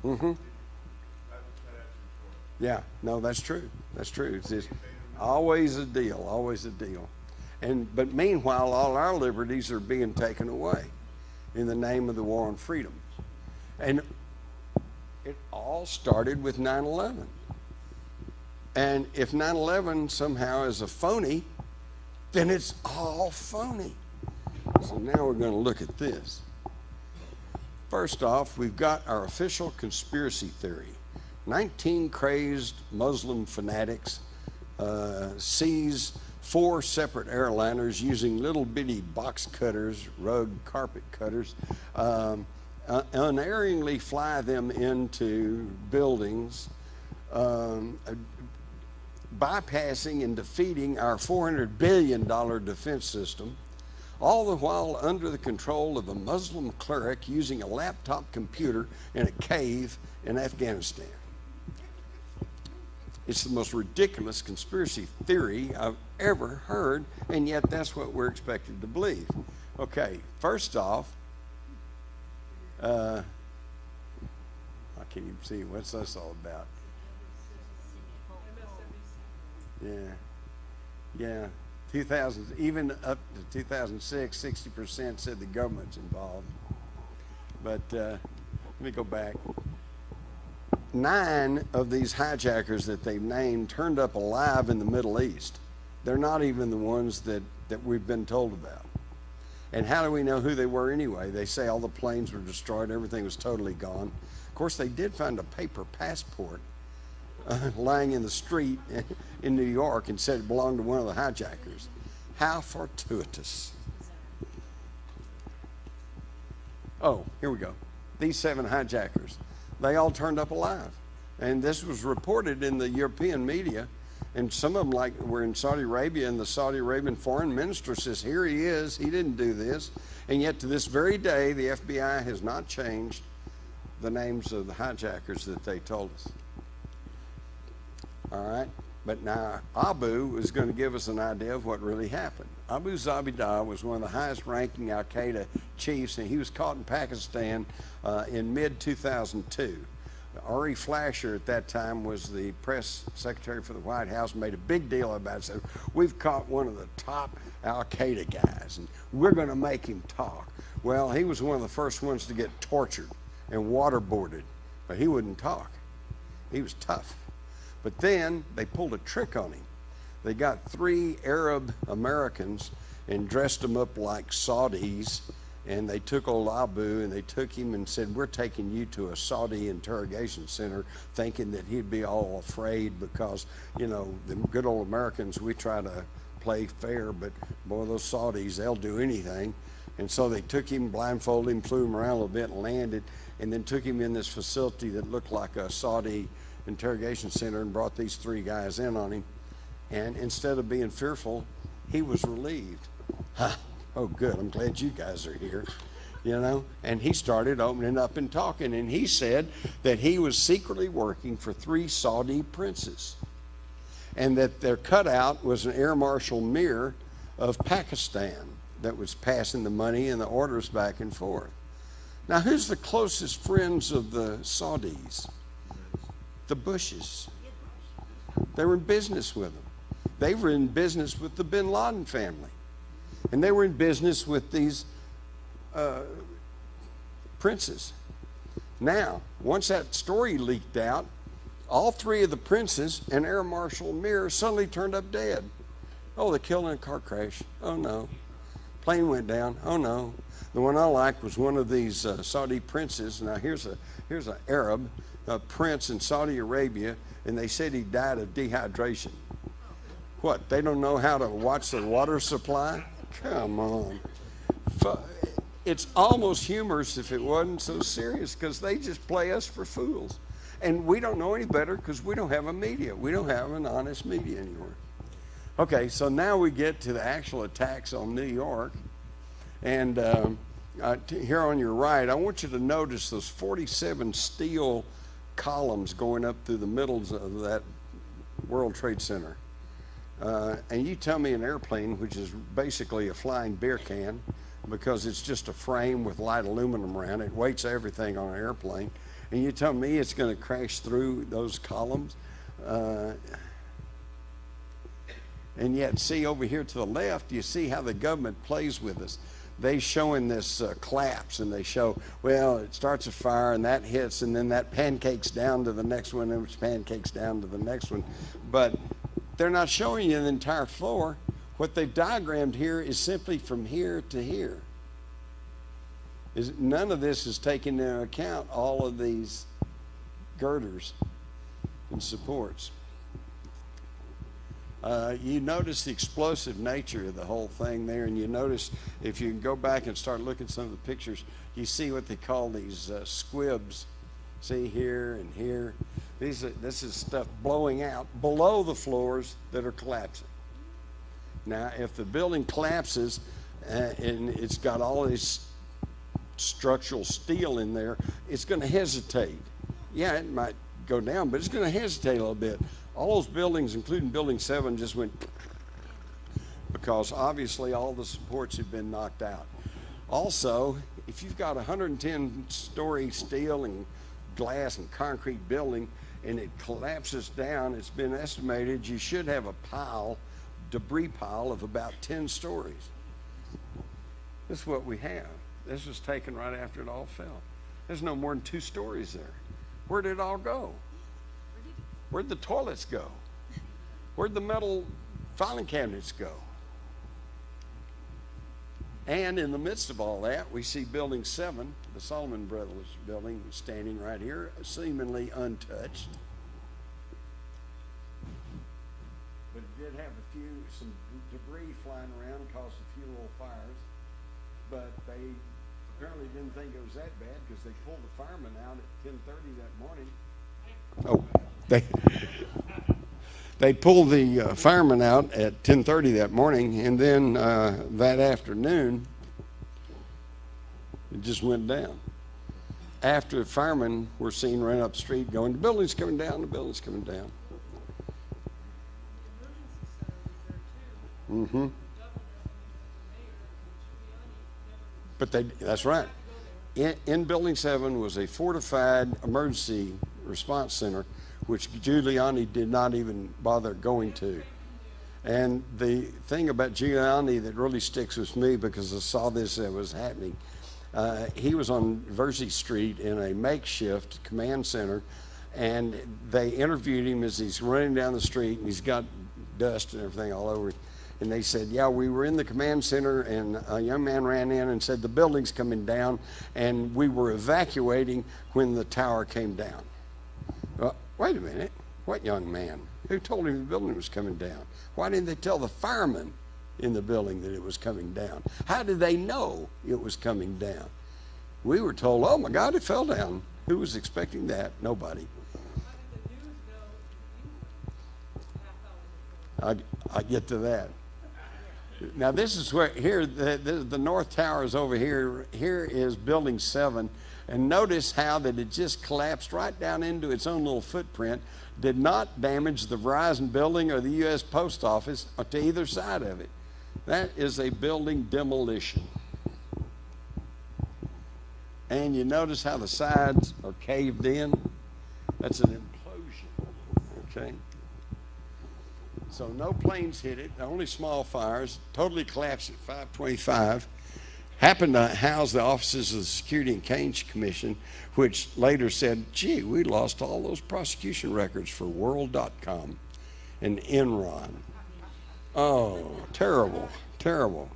Mm-hmm. Yeah, no, that's true. That's true. It's just always a deal, always a deal. But meanwhile, all our liberties are being taken away in the name of the war on freedom. And it all started with 9/11. And if 9/11 somehow is a phony, then it's all phony. So now we're going to look at this. First off, we've got our official conspiracy theory. 19 crazed Muslim fanatics seized 4 separate airliners using little bitty box cutters, rug carpet cutters, unerringly fly them into buildings, bypassing and defeating our $400 billion defense system, all the while under the control of a Muslim cleric using a laptop computer in a cave in Afghanistan. It's the most ridiculous conspiracy theory I've ever heard, and yet that's what we're expected to believe. Okay, first off, I can't even see what's this all about. Yeah. 2000, even up to 2006, 60% said the government's involved. But let me go back. 9 of these hijackers that they've named turned up alive in the Middle East. They're not even the ones that we've been told about. And how do we know who they were anyway? They say all the planes were destroyed, everything was totally gone. Of course, they did find a paper passport lying in the street in New York and said it belonged to one of the hijackers. How fortuitous. Oh, here we go. These 7 hijackers, they all turned up alive. And this was reported in the European media. And some of them, like, were in Saudi Arabia, and the Saudi Arabian foreign minister says, here he is, he didn't do this. And yet to this very day, the FBI has not changed the names of the hijackers that they told us. All right, but now Abu is going to give us an idea of what really happened. Abu Zabida was one of the highest ranking Al-Qaeda chiefs, and he was caught in Pakistan in mid-2002. Ari Fleischer at that time was the press secretary for the White House, made a big deal about it. Said, we've caught one of the top Al-Qaeda guys, and we're going to make him talk. Well, he was one of the first ones to get tortured and waterboarded, but he wouldn't talk. He was tough. But then they pulled a trick on him. They got 3 Arab Americans and dressed them up like Saudis, and they took old Abu and they took him and said, we're taking you to a Saudi interrogation center, thinking that he'd be all afraid because, you know, the good old Americans, we try to play fair, but boy, those Saudis, they'll do anything. And so they took him, blindfolded him, flew him around a little bit and landed, and then took him in this facility that looked like a Saudi interrogation center and brought these 3 guys in on him. And instead of being fearful, he was relieved. Oh, good, I'm glad you guys are here, you know. And he started opening up and talking, and he said that he was secretly working for 3 Saudi princes, and that their cutout was an Air Marshal Mir of Pakistan that was passing the money and the orders back and forth. Now, who's the closest friends of the Saudis? The Bushes. They were in business with them. They were in business with the Bin Laden family. And they were in business with these princes. Now, once that story leaked out, all 3 of the princes and Air Marshal Mir suddenly turned up dead. Oh, they killed in a car crash. Oh, no. Plane went down. Oh, no. The one I liked was one of these Saudi princes. Now, here's an Arab, a prince in Saudi Arabia, and they said he died of dehydration. What, they don't know how to watch the water supply? Come on. It's almost humorous if it wasn't so serious, because they just play us for fools. And we don't know any better because we don't have a media. We don't have an honest media anymore. Okay, so now we get to the actual attacks on New York. And here on your right, I want you to notice those 47 steel columns going up through the middles of that World Trade Center. And you tell me an airplane, which is basically a flying beer can, because it's just a frame with light aluminum around it, weights everything on an airplane, And you tell me it's going to crash through those columns? And yet, see over here to the left, you see how the government plays with us. They showing this collapse, and they show, well, it starts a fire, and that hits, and then that pancakes down to the next one, and which pancakes down to the next one. But they're not showing you the entire floor. What they've diagrammed here is simply from here to here. None of this is taking into account all of these girders and supports. You notice the explosive nature of the whole thing there, and you notice, if you can go back and start looking at some of the pictures, you see what they call these squibs. See here and here. This is stuff blowing out below the floors that are collapsing. Now, if the building collapses and it's got all this structural steel in there, it's going to hesitate. Yeah, it might go down, but it's going to hesitate a little bit. All those buildings, including Building 7, just went because obviously all the supports had been knocked out. Also, if you've got a 110-story steel and glass and concrete building and it collapses down, it's been estimated you should have a debris pile of about 10 stories. This is what we have. This was taken right after it all fell. There's no more than 2 stories there. Where did it all go? Where'd the toilets go? Where'd the metal filing cabinets go? And in the midst of all that, we see Building 7, the Solomon Brothers building, standing right here, seemingly untouched. But it did have some debris flying around, caused a few little fires. But they apparently didn't think it was that bad because they pulled the firemen out at 10:30 that morning. Oh, they pulled the firemen out at 10:30 that morning, and then that afternoon it just went down. After the firemen were seen running up the street going, the building's coming down, the building's coming down. Mm-hmm. But that's right. In Building 7 was a fortified emergency response center, which Giuliani did not even bother going to. And the thing about Giuliani that really sticks with me, because I saw this that was happening, he was on Versey Street in a makeshift command center, and they interviewed him as he's running down the street, and he's got dust and everything all over him. And they said, yeah, we were in the command center, and a young man ran in and said, the building's coming down, and we were evacuating when the tower came down. Well, wait a minute. What young man? Who told him the building was coming down? Why didn't they tell the firemen in the building that it was coming down? How did they know it was coming down? We were told, oh my God, it fell down. Who was expecting that? Nobody. I get to that. Now this is where, here, the North Tower is over here. Here is Building 7. And notice how that it just collapsed right down into its own little footprint, did not damage the Verizon building or the U.S. Post Office or to either side of it. That is a building demolition. And you notice how the sides are caved in? That's an implosion, okay? So no planes hit it, only small fires, totally collapsed at 525. Happened to house the offices of the Security and Exchange Commission, which later said, gee, we lost all those prosecution records for World.com and Enron. Oh, terrible, terrible.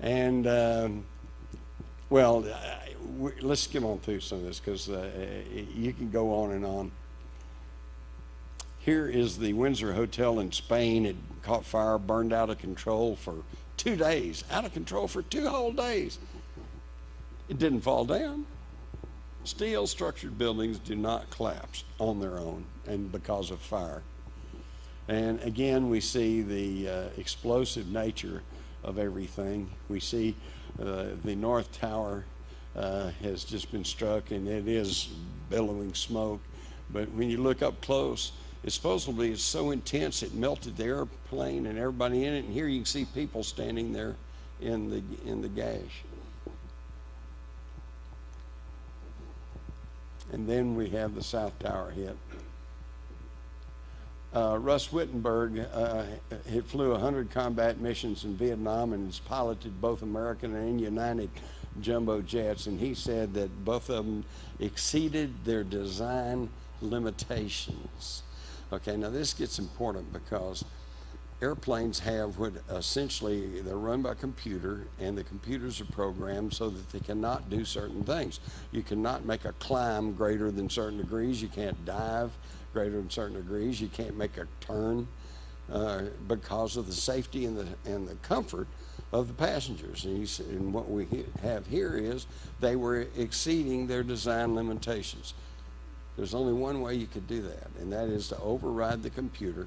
And, let's skim on through some of this, because you can go on and on. Here is the Windsor Hotel in Spain. It caught fire, burned out of control for 2 days. Out of control for 2 whole days. It didn't fall down. Steel structured buildings do not collapse on their own and because of fire. And again, we see the explosive nature of everything. We see the North Tower has just been struck, and it is billowing smoke. But when you look up close, it's supposedly it's so intense it melted the airplane and everybody in it. And here you can see people standing there in the gash. and then we have the South Tower hit. Russ Wittenberg, he flew 100 combat missions in Vietnam and has piloted both American and United jumbo jets, and he said that both of them exceeded their design limitations. Okay, now this gets important because airplanes have what essentially, they're run by a computer, and the computers are programmed so that they cannot do certain things. You cannot make a climb greater than certain degrees. You can't dive greater than certain degrees. You can't make a turn because of the safety and the comfort of the passengers. And what we have here is they were exceeding their design limitations. There's only one way you could do that, and that is to override the computer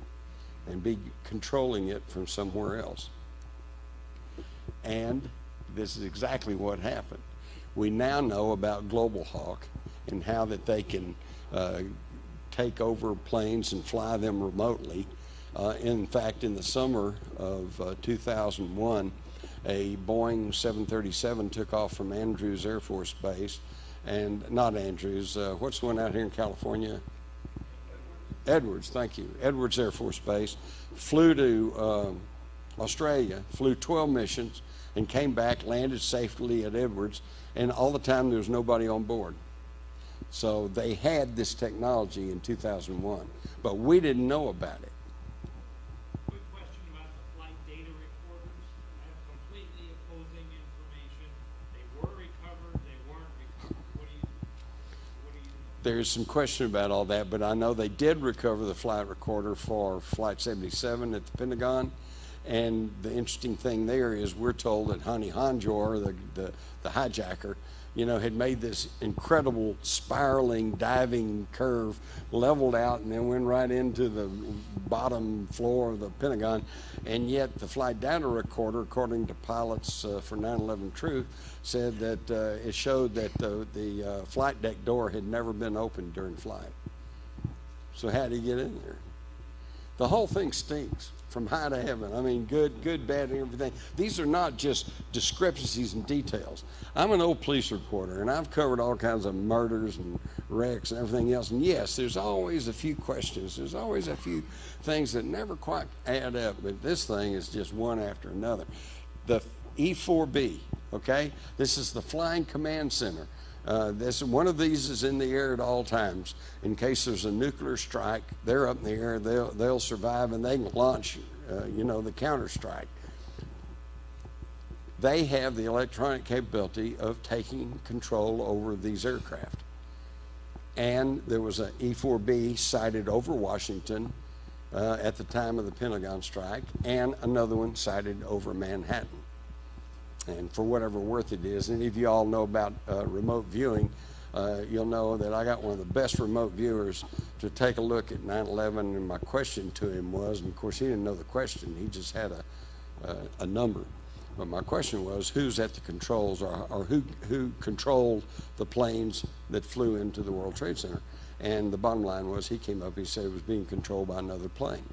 and be controlling it from somewhere else. And this is exactly what happened. We now know about Global Hawk and how that they can take over planes and fly them remotely. In fact, in the summer of 2001, a Boeing 737 took off from Andrews Air Force Base, and not Andrews, what's the one out here in California? Edwards, thank you. Edwards Air Force Base, flew to Australia, flew 12 missions, and came back, landed safely at Edwards, and all the time there was nobody on board. So they had this technology in 2001, but we didn't know about it. Quick question about the flight data recorders. I have completely opposing information. They were recovered, they weren't recovered. What do you know? There's some question about all that, but I know they did recover the flight recorder for Flight 77 at the Pentagon. And the interesting thing there is we're told that Hani Hanjour, the hijacker, you know, had made this incredible spiraling diving curve, leveled out, and then went right into the bottom floor of the Pentagon. And yet the flight data recorder, according to pilots for 9/11 Truth, said that it showed that the flight deck door had never been opened during flight. So how did he get in there? The whole thing stinks from high to heaven. I mean, good, bad, and everything. These are not just discrepancies and details. I'm an old police reporter, and I've covered all kinds of murders and wrecks and everything else. And yes, there's always a few questions. There's always a few things that never quite add up, but this thing is just one after another. The E-4B, okay? This is the Flying Command Center. One of these is in the air at all times. In case there's a nuclear strike, they're up in the air, they'll survive, and they can launch, the counter strike. They have the electronic capability of taking control over these aircraft. And there was an E-4B sighted over Washington at the time of the Pentagon strike, and another one sighted over Manhattan. And for whatever worth it is, any of you all know about remote viewing, you'll know that I got one of the best remote viewers to take a look at 9/11, and my question to him was, and of course he didn't know the question, he just had a number. But my question was, who's at the controls, or who controlled the planes that flew into the World Trade Center? And the bottom line was, he came up, he said it was being controlled by another plane,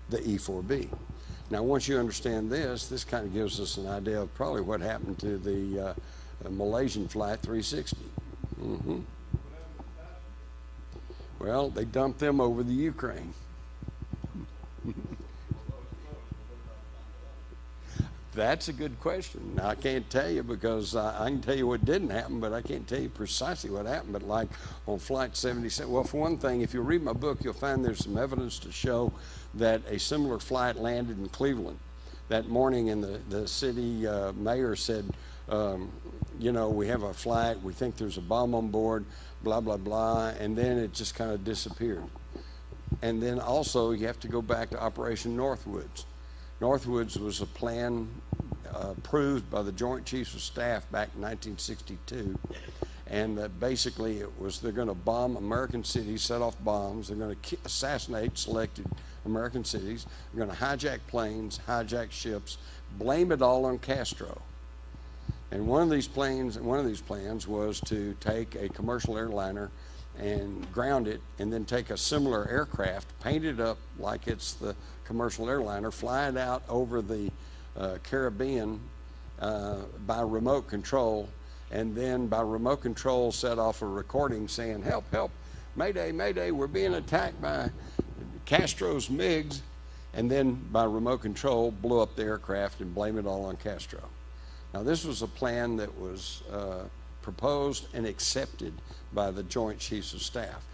the E-4B. Now, once you understand this kind of gives us an idea of probably what happened to the Malaysian Flight 360. Mm-hmm. Well, they dumped them over the Ukraine. That's a good question. Now, I can't tell you because I can tell you what didn't happen, but I can't tell you precisely what happened. But like on Flight 77, well, for one thing, if you read my book, you'll find there's some evidence to show that a similar flight landed in Cleveland that morning, and the city mayor said, we have a flight, we think there's a bomb on board, blah, blah, blah, and then it just kind of disappeared. And then also you have to go back to Operation Northwoods. Northwoods was a plan approved by the Joint Chiefs of Staff back in 1962, and basically they're going to bomb American cities, set off bombs, they're going to assassinate selected American cities, they're going to hijack planes, hijack ships, blame it all on Castro. And one of these plans was to take a commercial airliner and ground it, and then take a similar aircraft, paint it up like it's the commercial airliner, fly it out over the Caribbean by remote control, and then by remote control set off a recording saying, "Help, help, mayday, mayday, we're being attacked by Castro's MiGs," and then by remote control blew up the aircraft and blame it all on Castro. Now this was a plan that was proposed and accepted by the Joint Chiefs of Staff.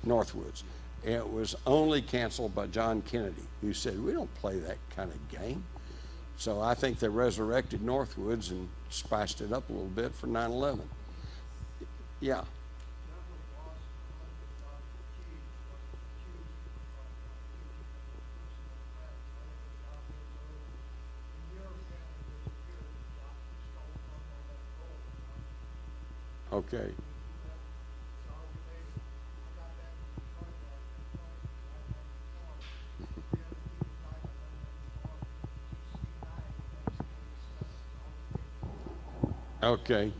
Northwoods. It was only canceled by John Kennedy, who said, "We don't play that kind of game." So I think they resurrected Northwoods and spiced it up a little bit for 9/11. Yeah. Okay. Okay.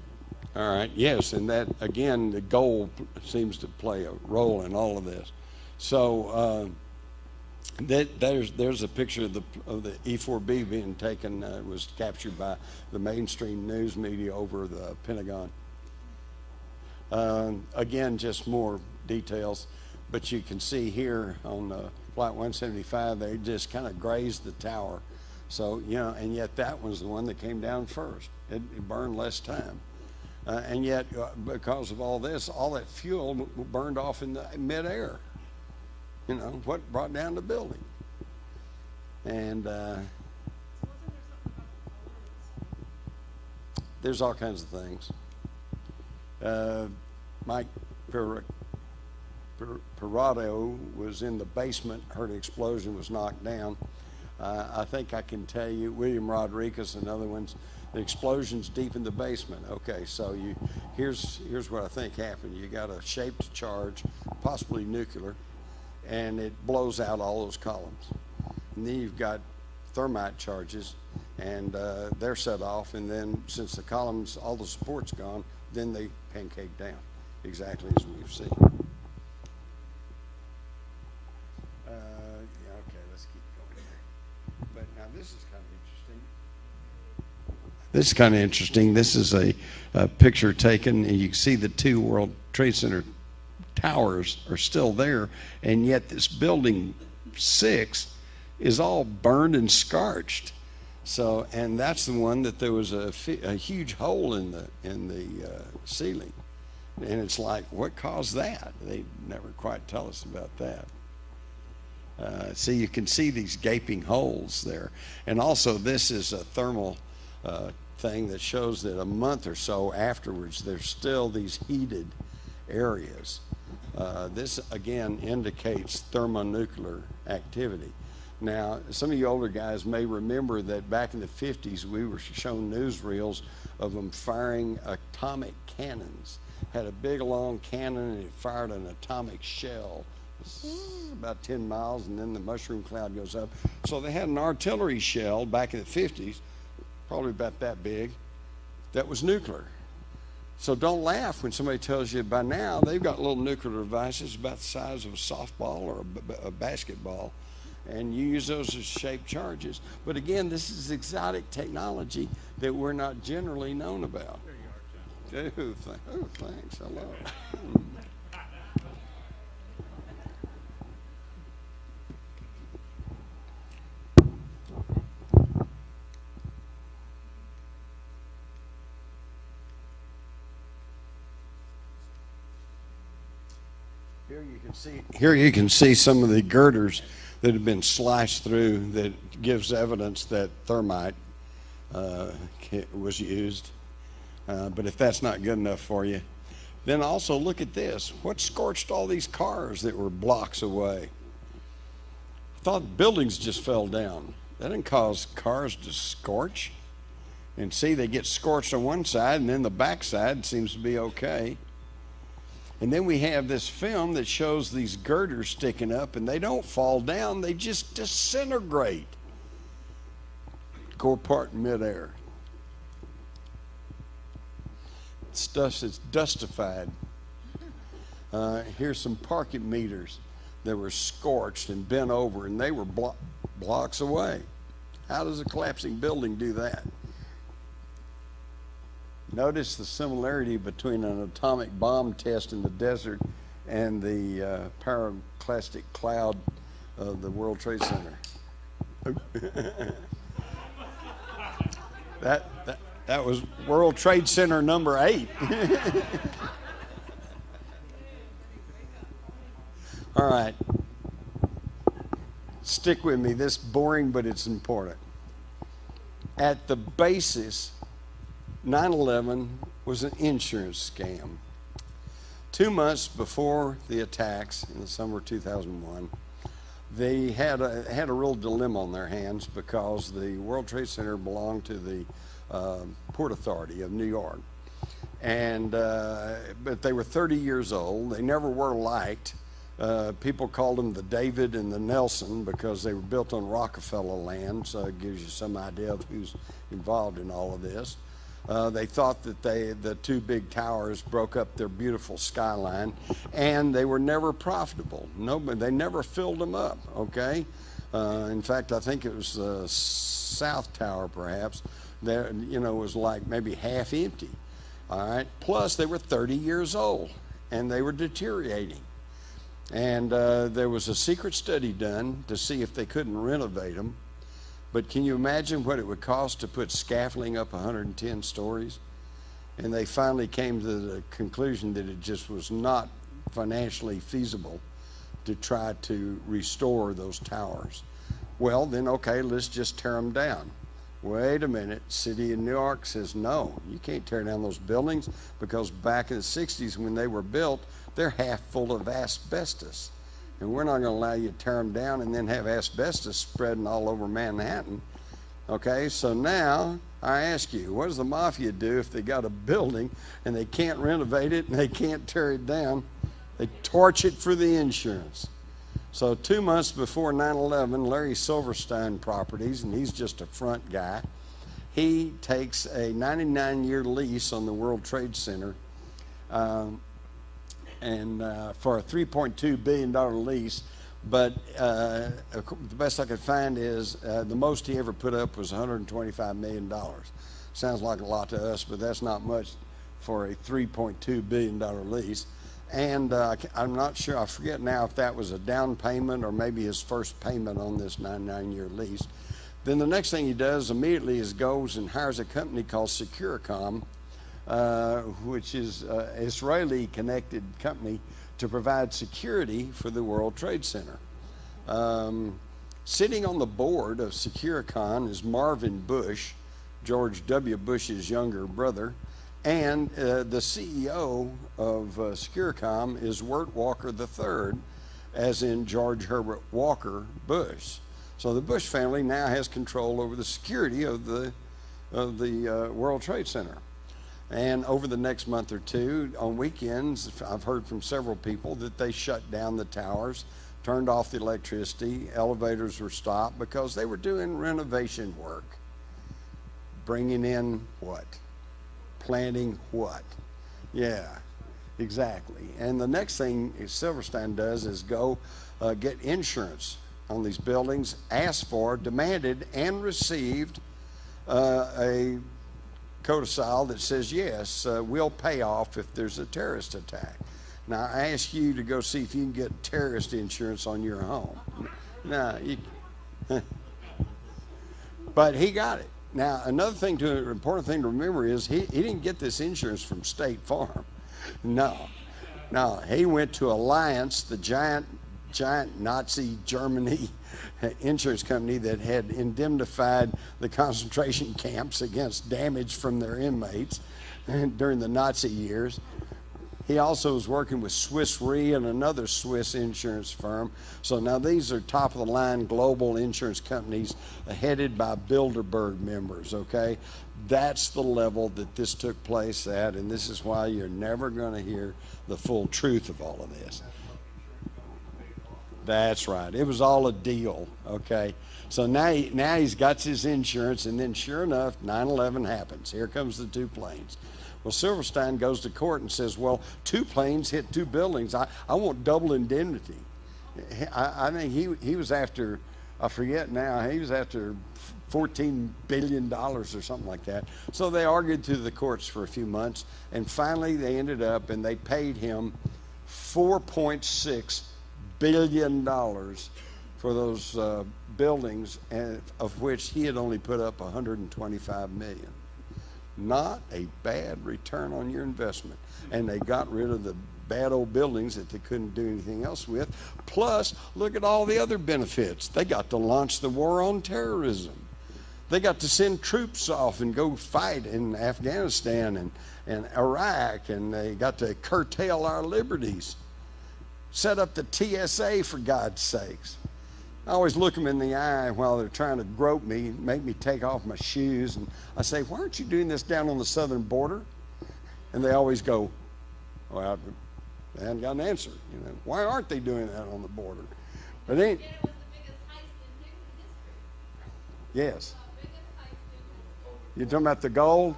All right. Yes, and that again, the gold seems to play a role in all of this. So there's a picture of the E-4B being taken. It was captured by the mainstream news media over the Pentagon. Again, just more details, but you can see here on Flight 175, they just kind of grazed the tower. So, you know, and yet that was the one that came down first. It burned less time. And yet, because of all this, all that fuel burned off in the midair. You know, what brought down the building. And there's all kinds of things. Mike Perrotto was in the basement, heard an explosion, was knocked down. I think I can tell you, William Rodriguez and other ones, the explosion's deep in the basement. Okay, so here's what I think happened. You got a shaped charge, possibly nuclear, and it blows out all those columns. And then you've got thermite charges, and they're set off, and then since the columns, all the support's gone, then they pancake down, exactly as we've seen. Yeah, okay, let's keep going here. But now this is kind of interesting. This is a picture taken, and you can see the two World Trade Center towers are still there, and yet this building 6 is all burned and scorched. So, and that's the one that there was a huge hole in the ceiling, and it's like, what caused that? They never quite tell us about that. So you can see these gaping holes there, and also this is a thermal thing that shows that a month or so afterwards, there's still these heated areas. This again indicates thermonuclear activity. Now, some of you older guys may remember that back in the 50s, we were shown newsreels of them firing atomic cannons. Had a big long cannon and it fired an atomic shell about 10 miles, and then the mushroom cloud goes up. So they had an artillery shell back in the 50s, probably about that big, that was nuclear. So don't laugh when somebody tells you by now they've got little nuclear devices about the size of a softball or a basketball, and you use those as shaped charges. But again, this is exotic technology that we're not generally known about. There you are, John. Oh, thanks. Hello. Here you can see some of the girders that have been sliced through that gives evidence that thermite was used. But if that's not good enough for you, then also look at this. What scorched all these cars that were blocks away? I thought buildings just fell down. That didn't cause cars to scorch. And see, they get scorched on one side, and then the back side seems to be okay. And then we have this film that shows these girders sticking up, and they don't fall down, they just disintegrate. Go apart in midair. Stuff that's dustified. Here's some parking meters that were scorched and bent over, and they were blocks away. How does a collapsing building do that? Notice the similarity between an atomic bomb test in the desert and the pyroclastic cloud of the World Trade Center. That was World Trade Center number 8. All right. Stick with me. This is boring, but it's important. At the basis, 9/11 was an insurance scam. 2 months before the attacks in the summer of 2001, they had a real dilemma on their hands because the World Trade Center belonged to the Port Authority of New York. And but they were 30 years old. They never were liked. People called them the David and the Nelson because they were built on Rockefeller land, so it gives you some idea of who's involved in all of this. They thought that the 2 big towers broke up their beautiful skyline, and they were never profitable. They never filled them up, okay? In fact, I think it was the South Tower, perhaps, that, was like maybe half empty, all right? Plus, they were 30 years old, and they were deteriorating. And there was a secret study done to see if they couldn't renovate them. But can you imagine what it would cost to put scaffolding up 110 stories? And they finally came to the conclusion that it just was not financially feasible to try to restore those towers. Well, then, okay, let's just tear them down. Wait a minute, City of New York says, no, you can't tear down those buildings because back in the 60s when they were built, they're half full of asbestos. And we're not going to allow you to tear them down and then have asbestos spreading all over Manhattan. Okay, so now I ask you, what does the mafia do if they got a building and they can't renovate it and they can't tear it down? They torch it for the insurance. So 2 months before 9/11, Larry Silverstein Properties, and he's just a front guy, he takes a 99-year lease on the World Trade Center and for a $3.2 billion lease, but the best I could find is the most he ever put up was $125 million. Sounds like a lot to us, but that's not much for a $3.2 billion lease. And I'm not sure, I forget now if that was a down payment or maybe his first payment on this 99-year lease. Then the next thing he does immediately is goes and hires a company called Securicom, which is an Israeli-connected company to provide security for the World Trade Center. Sitting on the board of Securicom is Marvin Bush, George W. Bush's younger brother, and the CEO of Securicom is Wirt Walker III, as in George Herbert Walker Bush. So the Bush family now has control over the security of the World Trade Center. And over the next month or two, on weekends, I've heard from several people that they shut down the towers, turned off the electricity, elevators were stopped because they were doing renovation work. Bringing in what? Planting what? Yeah, exactly. And the next thing Silverstein does is go get insurance on these buildings, asked for, demanded, and received a codicil that says, yes, we'll pay off if there's a terrorist attack. Now, I ask you to go see if you can get terrorist insurance on your home. No, but he got it. Now, another thing, important thing to remember is he didn't get this insurance from State Farm. No, he went to Alliance, the giant Nazi Germany insurance company that had indemnified the concentration camps against damage from their inmates during the Nazi years. He also was working with Swiss Re and another Swiss insurance firm. So now these are top-of-the-line global insurance companies headed by Bilderberg members, okay? That's the level that this took place at, and this is why you're never going to hear the full truth of all of this. That's right. It was all a deal, okay? So now he's got his insurance, and then sure enough, 9/11 happens. Here comes the 2 planes. Well, Silverstein goes to court and says, well, 2 planes hit 2 buildings. I want double indemnity. I think he was after I forget now, he was after $14 billion or something like that. So they argued through the courts for a few months, and finally they ended up, and they paid him $4.6 billion for those buildings, and of which he had only put up 125 million. Not a bad return on your investment. And they got rid of the bad old buildings that they couldn't do anything else with. Plus, look at all the other benefits. They got to launch the war on terrorism. They got to send troops off and go fight in Afghanistan and Iraq, and they got to curtail our liberties. Set up the TSA, for God's sakes. I always look them in the eye while they're trying to grope me, make me take off my shoes, and I say, why aren't you doing this down on the southern border? And they always go, well, they haven't got an answer. You know, why aren't they doing that on the border? But it ain't. It was the biggest heist in history. Yes. Biggest heist in history. You talking about the gold?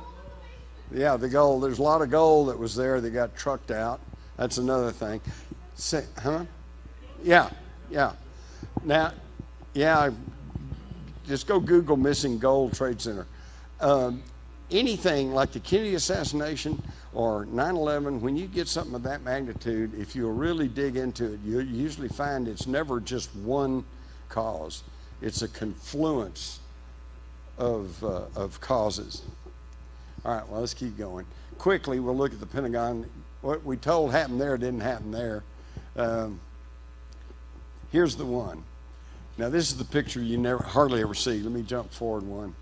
Yeah, the gold. There's a lot of gold that was there that got trucked out. That's another thing. Say, huh? Yeah, yeah. Now, yeah, just go Google missing gold Trade Center. Anything like the Kennedy assassination or 9/11, when you get something of that magnitude, if you'll really dig into it, you usually find it's never just one cause. It's a confluence of causes. All right, well, let's keep going. Quickly, we'll look at the Pentagon. What we told happened there didn't happen there. Here's the one. Now, this is the picture you never hardly ever see. Let me jump forward one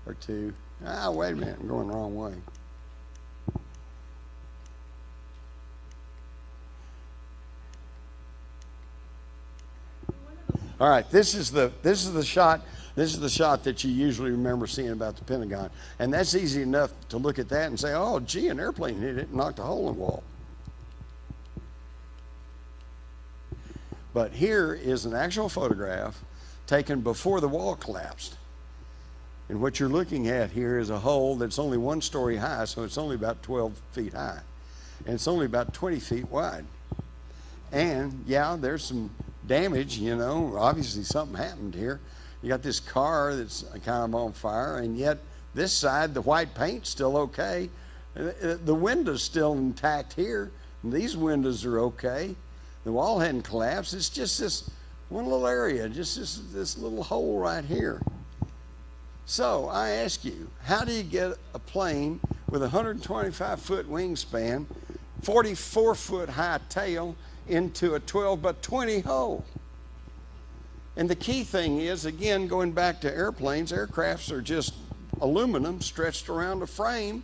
or two. Ah, wait a minute, I'm going the wrong way. All right, this is the shot. This is the shot that you usually remember seeing about the Pentagon, and that's easy enough to look at that and say, "Oh, gee, an airplane hit it and knocked a hole in the wall." But here is an actual photograph taken before the wall collapsed. And what you're looking at here is a hole that's only 1 story high, so it's only about 12 feet high. And it's only about 20 feet wide. And yeah, there's some damage, you know, obviously something happened here. You got this car that's kind of on fire, and yet this side, the white paint's still okay. The window's still intact here, and these windows are okay. The wall hadn't collapsed. It's just this one little area, just this little hole right here. So I ask you, how do you get a plane with a 125-foot wingspan, 44-foot high tail into a 12 by 20 hole? And the key thing is, again, going back to airplanes, aircrafts are just aluminum stretched around a frame.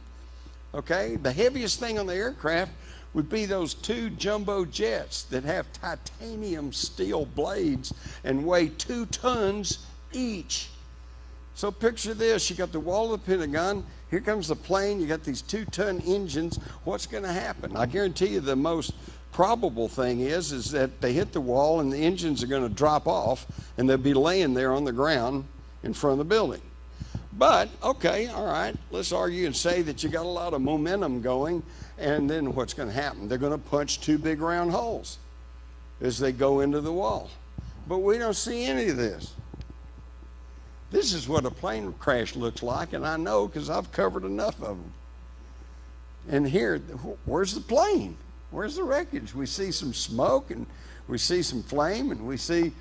Okay, the heaviest thing on the aircraft would be those 2 jumbo jets that have titanium steel blades and weigh 2 tons each. So picture this, you got the wall of the Pentagon, here comes the plane, you got these 2-ton engines. What's going to happen? I guarantee you the most probable thing is that they hit the wall and the engines are going to drop off and they'll be laying there on the ground in front of the building. But, okay, all right, let's argue and say that you got a lot of momentum going, and then what's going to happen? They're going to punch 2 big round holes as they go into the wall. But we don't see any of this. This is what a plane crash looks like, and I know because I've covered enough of them. And here, where's the plane? Where's the wreckage? We see some smoke, and we see some flame, and we see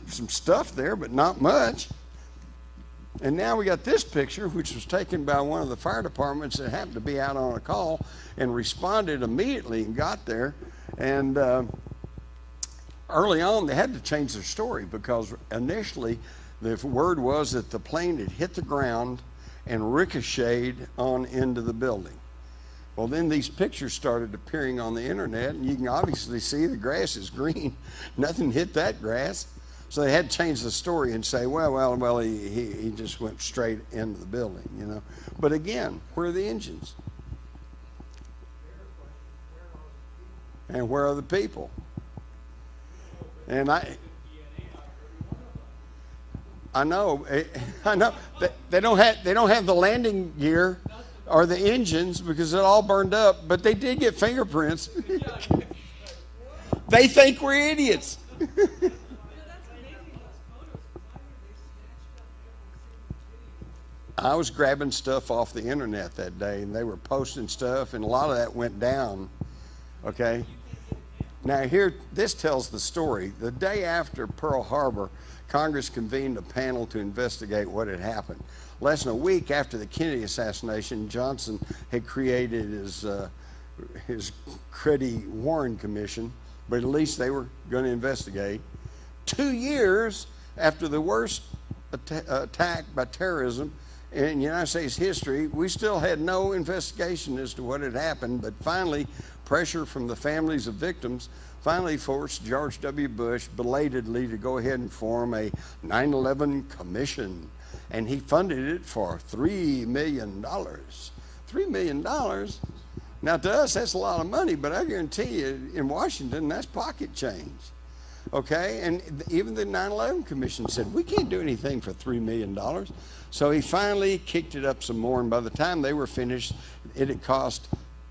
some stuff there, but not much. And now we got this picture, which was taken by one of the fire departments that happened to be out on a call and responded immediately and got there. And early on, they had to change their story because initially the word was that the plane had hit the ground and ricocheted on into the building. Well, then these pictures started appearing on the internet, and you can obviously see the grass is green. Nothing hit that grass. So they had to change the story and say, well, he just went straight into the building, you know. But again, where are the engines? And where are the people? And I know, they don't have the landing gear or the engines because it all burned up, but they did get fingerprints. They think we're idiots. I was grabbing stuff off the internet that day, and they were posting stuff, and a lot of that went down, okay? Now here, this tells the story. The day after Pearl Harbor, Congress convened a panel to investigate what had happened. Less than a week after the Kennedy assassination, Johnson had created his cruddy Warren Commission, but at least they were going to investigate. 2 years after the worst attack by terrorism in United States history, we still had no investigation as to what had happened, but finally, pressure from the families of victims finally forced George W. Bush belatedly to go ahead and form a 9/11 commission, and he funded it for $3 million. $3 million? Now to us, that's a lot of money, but I guarantee you, in Washington, that's pocket change. Okay, and even the 9/11 Commission said, we can't do anything for $3 million. So he finally kicked it up some more, and by the time they were finished, it had cost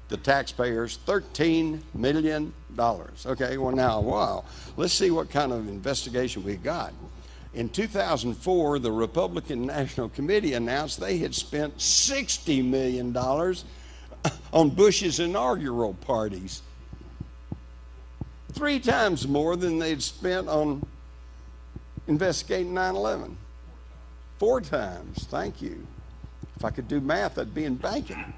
the taxpayers $13 million. Okay, well now, wow, let's see what kind of investigation we got. In 2004, the Republican National Committee announced they had spent $60 million on Bush's inaugural parties. 3 times more than they'd spent on investigating 9/11. 4 times, thank you. If I could do math, I'd be in banking.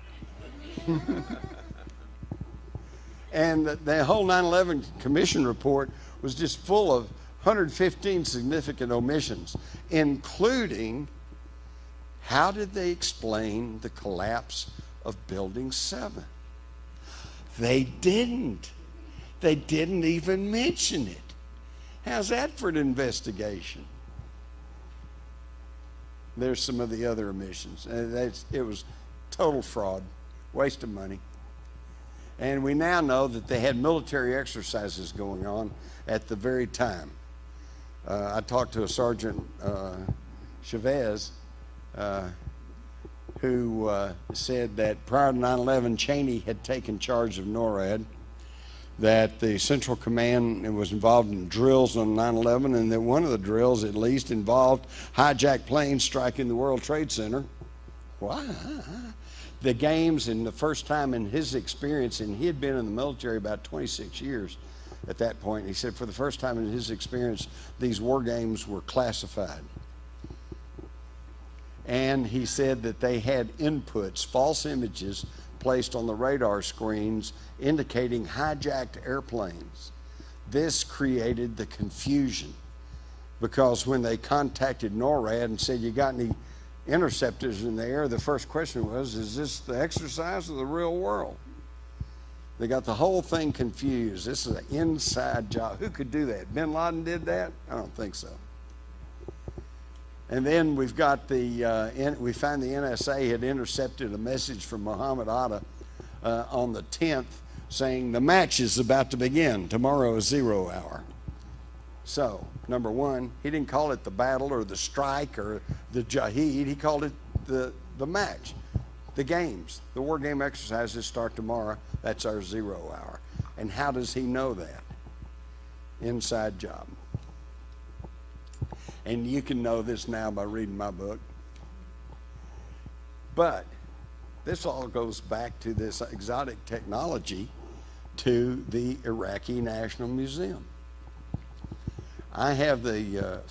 And the whole 9/11 Commission report was just full of 115 significant omissions, including how did they explain the collapse of Building 7? They didn't. They didn't even mention it. How's that for an investigation? There's some of the other omissions. It was total fraud, waste of money. And we now know that they had military exercises going on at the very time. I talked to a Sergeant Chavez who said that prior to 9/11, Cheney had taken charge of NORAD, that the Central Command was involved in drills on 9/11, and that one of the drills at least involved hijacked planes striking the World Trade Center. Why? The games, and the first time in his experience, and he had been in the military about 26 years at that point, he said for the first time in his experience, these war games were classified. And he said that they had inputs, false images, placed on the radar screens indicating hijacked airplanes. This created the confusion, because when they contacted NORAD and said, you got any interceptors in the air, the first question was, is this the exercise of the real world? They got the whole thing confused. This is an inside job. Who could do that? Bin Laden did that? I don't think so. And then we've got we find the NSA had intercepted a message from Muhammad Atta on the 10th saying the match is about to begin. Tomorrow is 0 hour. So, number one, he didn't call it the battle or the strike or the jihad. He called it the match. The games, the war game exercises start tomorrow. That's our 0 hour. And how does he know that? Inside job. And you can know this now by reading my book. But this all goes back to this exotic technology to the Iraqi National Museum. I have the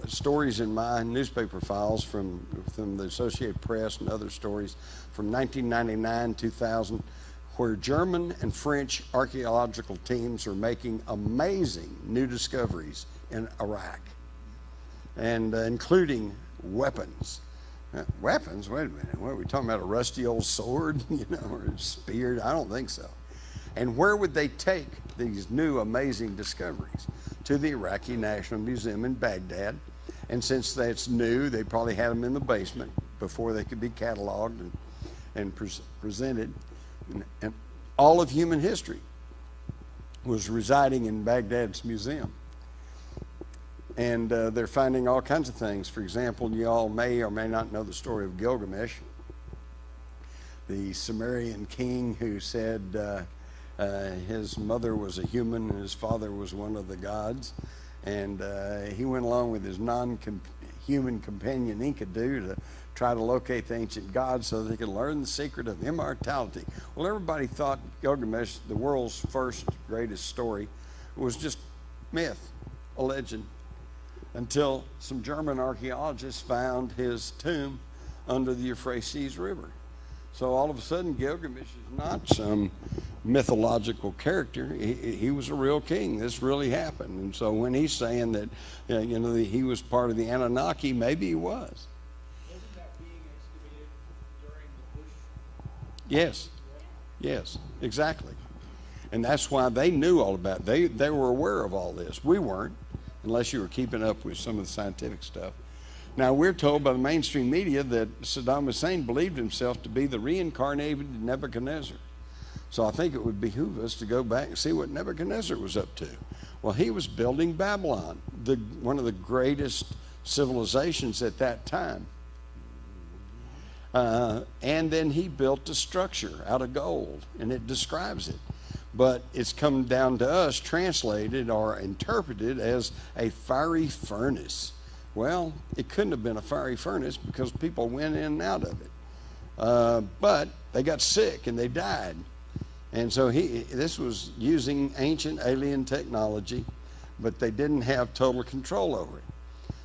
stories in my newspaper files from the Associated Press and other stories from 1999, 2000, where German and French archaeological teams are making amazing new discoveries in Iraq, and including weapons. Weapons? Wait a minute. What are we talking about? A rusty old sword, or a spear? I don't think so. And where would they take these new amazing discoveries? To the Iraqi National Museum in Baghdad. And since that's new, they probably had them in the basement before they could be cataloged and presented. And all of human history was residing in Baghdad's museum. And they're finding all kinds of things. For example, you all may or may not know the story of Gilgamesh, the Sumerian king who said his mother was a human and his father was one of the gods. And he went along with his human companion he could do to try to locate the ancient gods so they could learn the secret of immortality. Well, everybody thought Gilgamesh, the world's first greatest story, was just myth, a legend, until some German archaeologists found his tomb under the Euphrates River. So all of a sudden, Gilgamesh is not some mythological character. He was a real king. This really happened. And so when he's saying that, he was part of the Anunnaki, maybe he was. Wasn't that being excavated during the Bush? Yes. Yes, exactly. And that's why they knew all about it. They were aware of all this. We weren't, unless you were keeping up with some of the scientific stuff. Now, we're told by the mainstream media that Saddam Hussein believed himself to be the reincarnated Nebuchadnezzar. So I think it would behoove us to go back and see what Nebuchadnezzar was up to. Well, he was building Babylon, one of the greatest civilizations at that time. And then he built a structure out of gold, and it describes it. But it's come down to us, translated or interpreted as a fiery furnace. Well, it couldn't have been a fiery furnace because people went in and out of it. But they got sick and they died. And so this was using ancient alien technology, but they didn't have total control over it.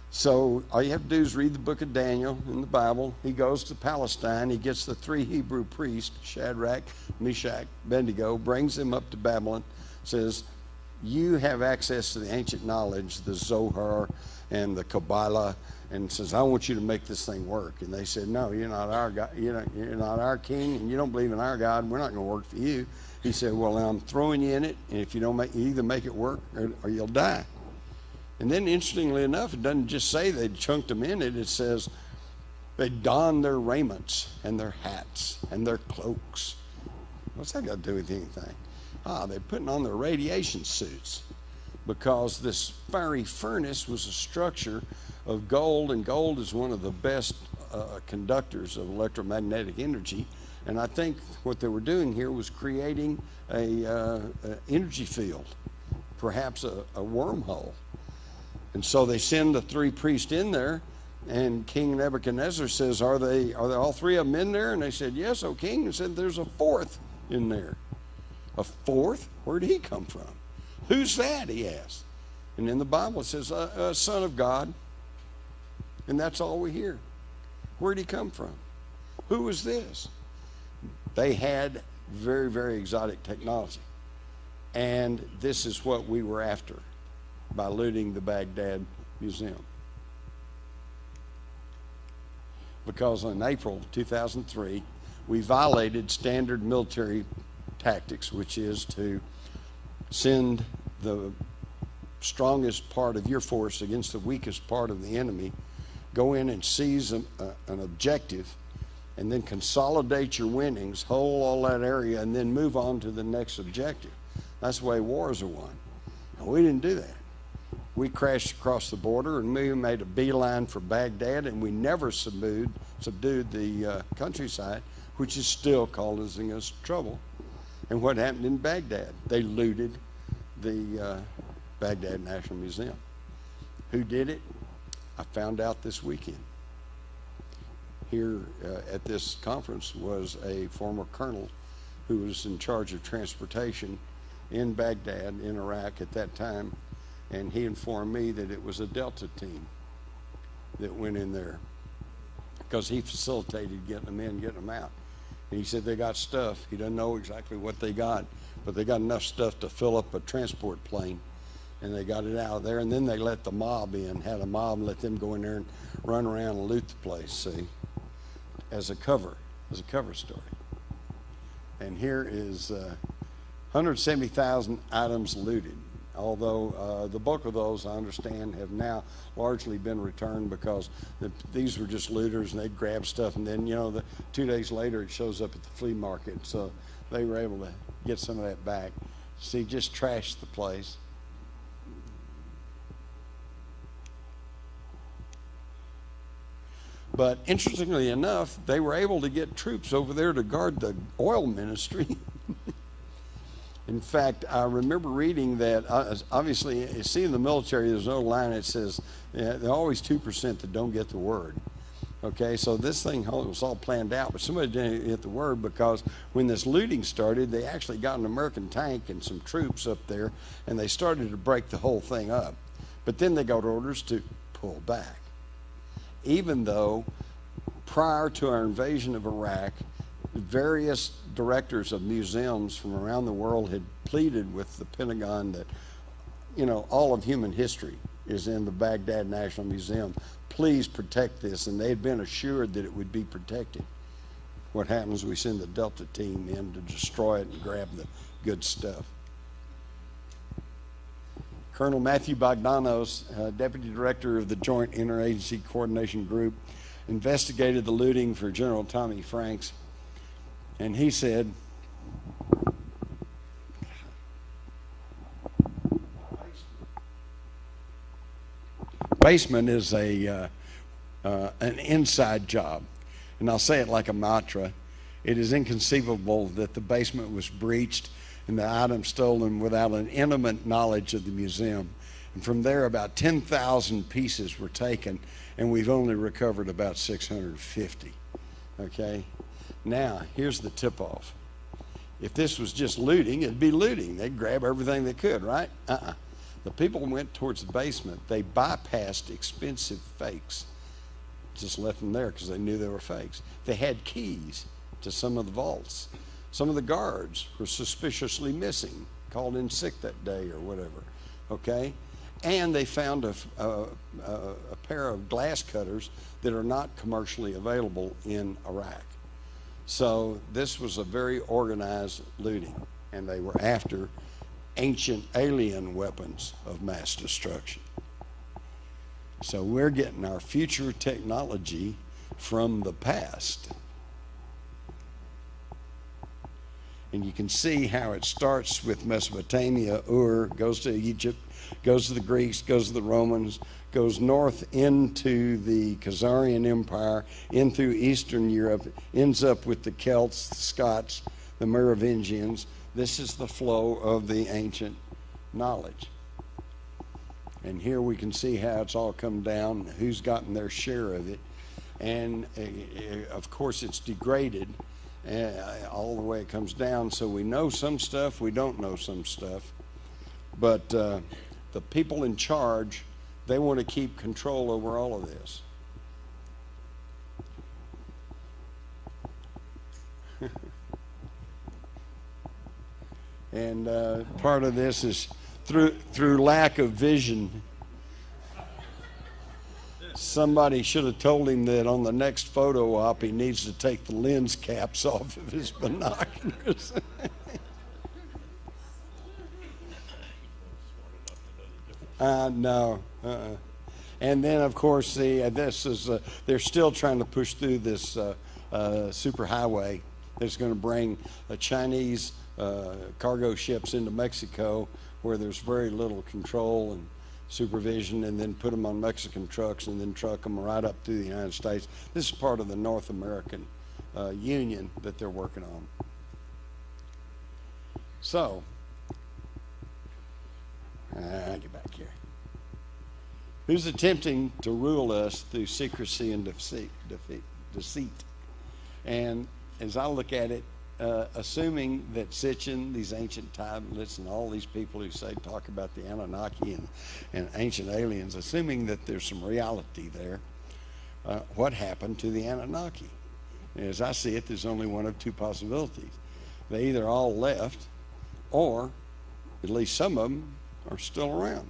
So all you have to do is read the book of Daniel in the Bible. He goes to Palestine. He gets the 3 Hebrew priests, Shadrach, Meshach, Abednego, brings them up to Babylon, says, you have access to the ancient knowledge, the Zohar and the Kabbalah, and says, I want you to make this thing work. And they said, no, you're not our God, you're not our king, and you don't believe in our God, we're not going to work for you. He said, well, I'm throwing you in it, and if you don't you either make it work or you'll die. And then, interestingly enough, it doesn't just say they chunked them in it. It says they donned their raiments and their hats and their cloaks. What's that got to do with anything? They're putting on their radiation suits because this fiery furnace was a structure of gold, and gold is one of the best conductors of electromagnetic energy. And I think what they were doing here was creating a energy field, perhaps a wormhole. And so they send the 3 priests in there, and King Nebuchadnezzar says, are they all 3 of them in there? And they said, yes, O king. And said, there's a 4th in there. A 4th? Where did he come from? Who's that? He asked. And in the Bible it says, a son of God. And that's all we hear. Where did he come from? Who was this? They had very, very exotic technology. And this is what we were after by looting the Baghdad Museum. Because in April 2003, we violated standard military tactics, which is to send the strongest part of your force against the weakest part of the enemy, go in and seize an objective, and then consolidate your winnings, hold all that area, and then move on to the next objective. That's the way wars are won. And we didn't do that. We crashed across the border and we made a beeline for Baghdad, and we never subdued the countryside, which is still causing us trouble. And what happened in Baghdad? They looted the Baghdad National Museum. Who did it? I found out this weekend. Here at this conference was a former colonel who was in charge of transportation in Baghdad, in Iraq at that time, and he informed me that it was a Delta team that went in there because he facilitated getting them in, getting them out. And he said they got stuff. He doesn't know exactly what they got, but they got enough stuff to fill up a transport plane, and they got it out of there. And then they let the mob in, had a mob, let them go in there and run around and loot the place, see, as a cover story. And here is 170,000 items looted. Although the bulk of those, I understand, have now largely been returned because these were just looters and they'd grab stuff, and then 2 days later it shows up at the flea market. So they were able to get some of that back. See, just trashed the place. But interestingly enough, they were able to get troops over there to guard the oil ministry. In fact, I remember reading that, obviously, you see in the military, there's no line that says, Yeah, there are always 2% that don't get the word. Okay, so this thing was all planned out, but somebody didn't get the word because when this looting started, they actually got an American tank and some troops up there, and they started to break the whole thing up. But then they got orders to pull back. Even though prior to our invasion of Iraq, various directors of museums from around the world had pleaded with the Pentagon that, you know, all of human history is in the Baghdad National Museum. Please protect this, and they had been assured that it would be protected. What happens, we send the Delta team in to destroy it and grab the good stuff. Colonel Matthew Bogdanos, Deputy Director of the Joint Interagency Coordination Group, investigated the looting for General Tommy Franks, and he said, basement is an inside job, and I'll say it like a mantra. It is inconceivable that the basement was breached and the items stolen without an intimate knowledge of the museum. And from there, about 10,000 pieces were taken, and we've only recovered about 650. Okay? Now, here's the tip-off. If this was just looting, it'd be looting. They'd grab everything they could, right? The people went towards the basement. They bypassed expensive fakes, just left them there because they knew they were fakes. They had keys to some of the vaults. Some of the guards were suspiciously missing, called in sick that day or whatever, okay? And they found a pair of glass cutters that are not commercially available in Iraq. So this was a very organized looting, and they were after ancient alien weapons of mass destruction. So we're getting our future technology from the past. And you can see how it starts with Mesopotamia, Ur, goes to Egypt, goes to the Greeks, goes to the Romans, goes north into the Khazarian Empire, in through Eastern Europe, ends up with the Celts, the Scots, the Merovingians. This is the flow of the ancient knowledge. And here we can see how it's all come down, who's gotten their share of it. And of course it's degraded all the way it comes down. So we know some stuff, we don't know some stuff. But the people in charge, they want to keep control over all of this. And part of this is through lack of vision. Somebody should have told him that on the next photo op he needs to take the lens caps off of his binoculars. No. And then, of course, this is they're still trying to push through this superhighway that's going to bring Chinese cargo ships into Mexico, where there's very little control and supervision, and then put them on Mexican trucks and then truck them right up through the United States. This is part of the North American Union that they're working on. So, get back here. Who's attempting to rule us through secrecy and deceit? And as I look at it, assuming that Sitchin, these ancient tablets, and all these people who talk about the Anunnaki and ancient aliens, assuming that there's some reality there, what happened to the Anunnaki? As I see it, there's only one of two possibilities. They either all left, or at least some of them are still around.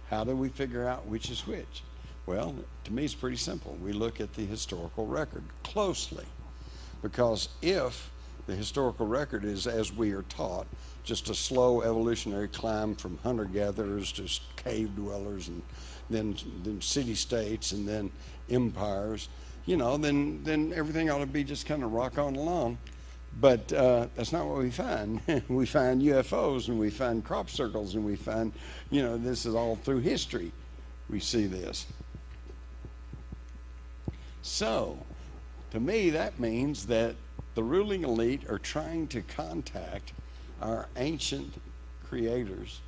How do we figure out which is which? Well, to me, it's pretty simple. We look at the historical record closely. Because if the historical record is, as we are taught, just a slow evolutionary climb from hunter-gatherers to cave dwellers, and then city-states, and then empires, you know, then everything ought to be just kind of rock on along. But that's not what we find. We find UFOs, and we find crop circles, and we find, you know, this is all through history. We see this. So, to me, that means that the ruling elite are trying to contact our ancient creators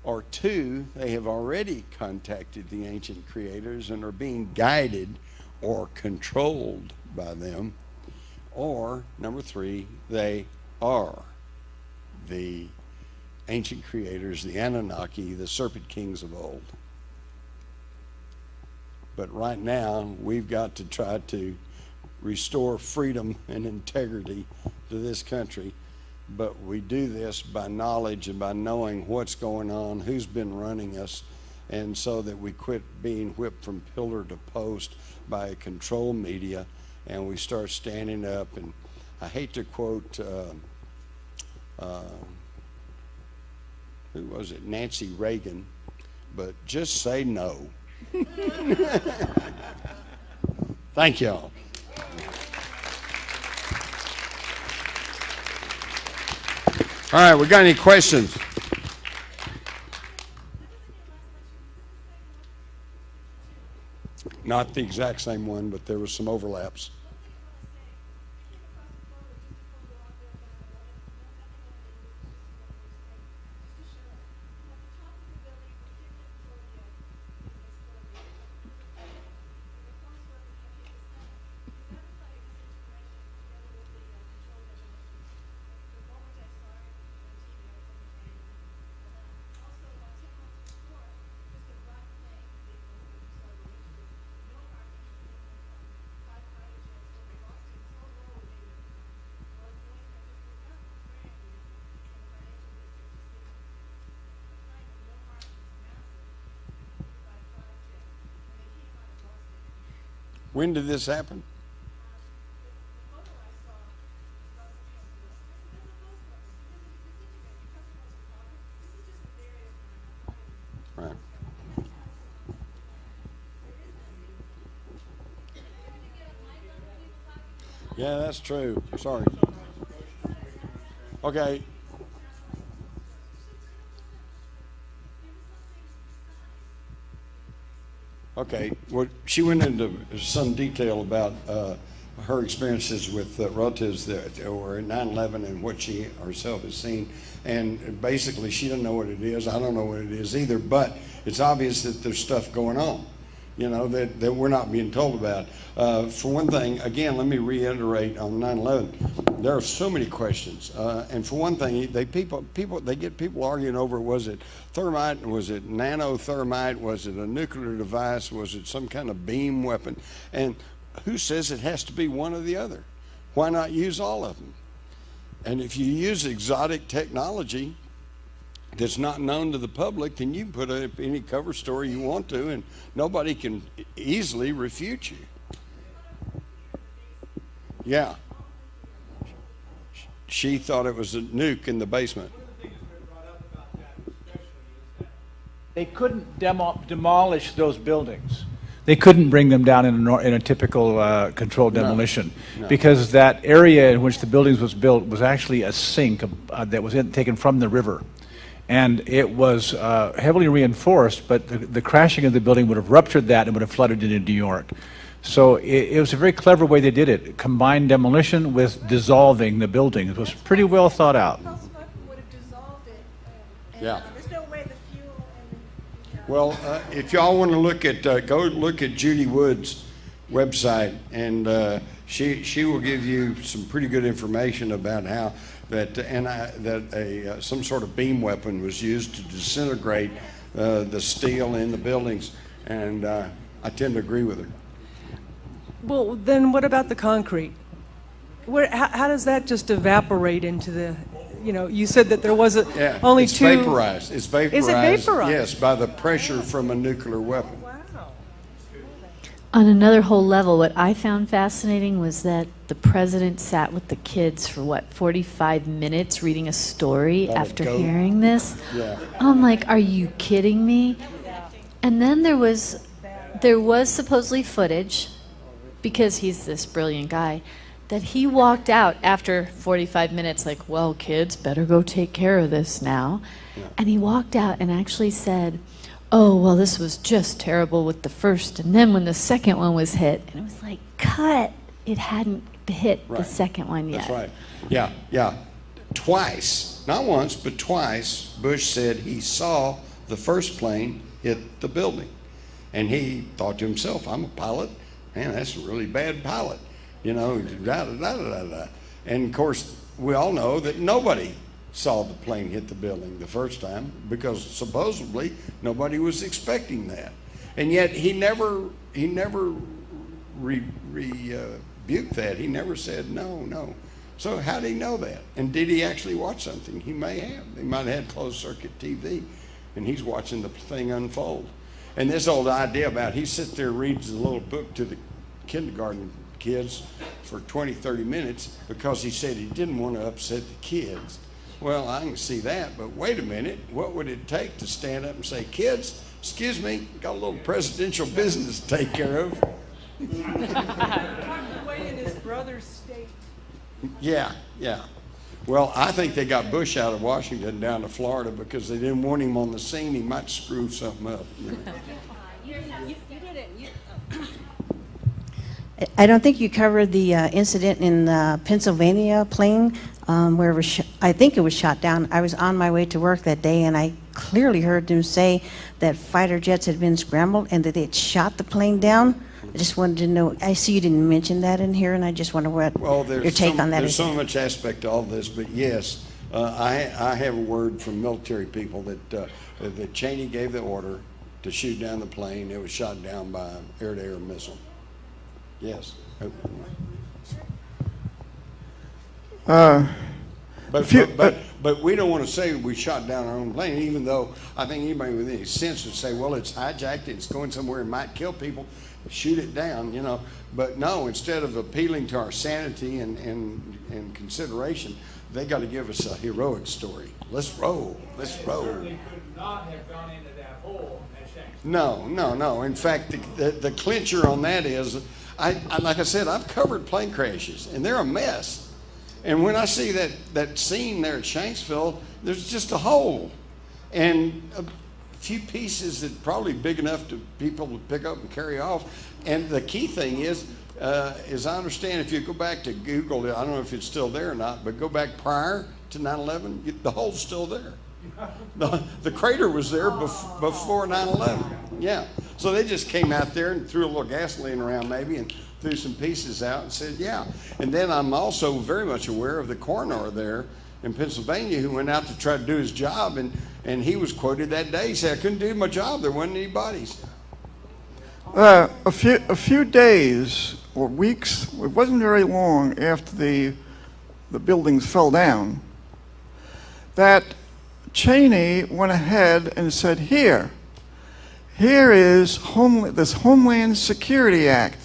or two, they have already contacted the ancient creators and are being guided or controlled by them, or number three, they are the ancient creators, the Anunnaki, the serpent kings of old. But right now, we've got to try to restore freedom and integrity to this country. But we do this by knowledge and by knowing what's going on, who's been running us, and so that we quit being whipped from pillar to post by a control media, and we start standing up. And I hate to quote, who was it, Nancy Reagan, but just say no. Thank y'all. All right, we got any questions? Not the exact same one, but there was some overlaps. When did this happen? Right. Yeah, that's true. Sorry. Okay. Okay. Well, she went into some detail about her experiences with relatives that were at 9/11 and what she herself has seen. And basically, she doesn't know what it is. I don't know what it is either. But it's obvious that there's stuff going on, you know, that we're not being told about. For one thing, again, let me reiterate on 9/11. There are so many questions, and for one thing, they get people arguing over, was it thermite, was it nanothermite, was it a nuclear device, was it some kind of beam weapon, and who says it has to be one or the other? Why not use all of them? And if you use exotic technology that's not known to the public, then you can put up any cover story you want to, and nobody can easily refute you. Yeah. She thought it was a nuke in the basement. One of the things that brought up about that especially is that They couldn't demolish those buildings. They couldn't bring them down in a typical controlled demolition, no. because that area in which the buildings was built was actually a sink that was taken from the river. And it was heavily reinforced, but the crashing of the building would have ruptured that and would have flooded into New York. So it was a very clever way they did it, combined demolition with dissolving the building. It was pretty well thought out. Smoke would have dissolved it. And, Yeah. There's no way the fuel and Well, if y'all want to look at, go look at Judy Wood's website, and she will give you some pretty good information about how that some sort of beam weapon was used to disintegrate the steel in the buildings, and I tend to agree with her. Well, then what about the concrete? How does that just evaporate into the, you said that there was only it's two. vaporized. It's vaporized. Is it vaporized? Yes, by the pressure from a nuclear weapon. Wow. On another whole level, what I found fascinating was that the president sat with the kids for 45 minutes reading a story About a after goat. hearing this. Yeah. I'm like, are you kidding me? And then there was supposedly footage, because he's this brilliant guy, that he walked out after 45 minutes like, well, kids, better go take care of this now. Yeah. And he walked out and actually said, oh, well, this was just terrible with the first, and then when the second one was hit, and it was like, cut, it hadn't hit the Right. second one yet. That's right. Yeah. Twice, not once, but twice, Bush said he saw the first plane hit the building. And he thought to himself, I'm a pilot. Man, that's a really bad pilot. You know, da, da, da, da, da. And of course, we all know that nobody saw the plane hit the building the first time because supposedly nobody was expecting that. And yet he never rebuked that. He never said, no. So how did he know that? And did he actually watch something? He may have. He might have had closed circuit TV, and he's watching the thing unfold. And this old idea about he sits there and reads a little book to the kindergarten kids for 20, 30 minutes because he said he didn't want to upset the kids. Well, I can see that, but wait a minute. What would it take to stand up and say, kids, excuse me, got a little presidential business to take care of? Tucked away in his brother's state. Yeah. Well, I think they got Bush out of Washington down to Florida because they didn't want him on the scene. He might screw something up. You know. You did it. I don't think you covered the incident in the Pennsylvania plane where it was I think it was shot down. I was on my way to work that day, and I clearly heard them say that fighter jets had been scrambled and that they had shot the plane down. I just wanted to know. I see you didn't mention that in here, and I just wonder what your take on that there's is. so much aspect to all this, but yes, I have a word from military people that Cheney gave the order to shoot down the plane. It was shot down by an air-to-air missile. Yes. But we don't want to say we shot down our own plane, even though I think anybody with any sense would say, well, it's hijacked, it's going somewhere, it might kill people, shoot it down, you know. But no, instead of appealing to our sanity and consideration, they got to give us a heroic story. Let's roll. Certainly could not have gone into that hole at Shanks. No. In fact, the clincher on that is, like I said, I've covered plane crashes, and they're a mess. And when I see that scene there at Shanksville, there's just a hole and a few pieces that probably big enough to people to pick up and carry off. And the key thing is I understand if you go back to Google, I don't know if it's still there or not, but go back prior to 9/11, the hole's still there. The crater was there before 9/11. Yeah. So they just came out there and threw a little gasoline around maybe and threw some pieces out and said, yeah. And then I'm also very much aware of the coroner there in Pennsylvania who went out to try to do his job, and he was quoted that day. He said, I couldn't do my job. There wasn't any bodies. A few days or weeks, it wasn't very long after the buildings fell down, that Cheney went ahead and said, here is this Homeland Security Act.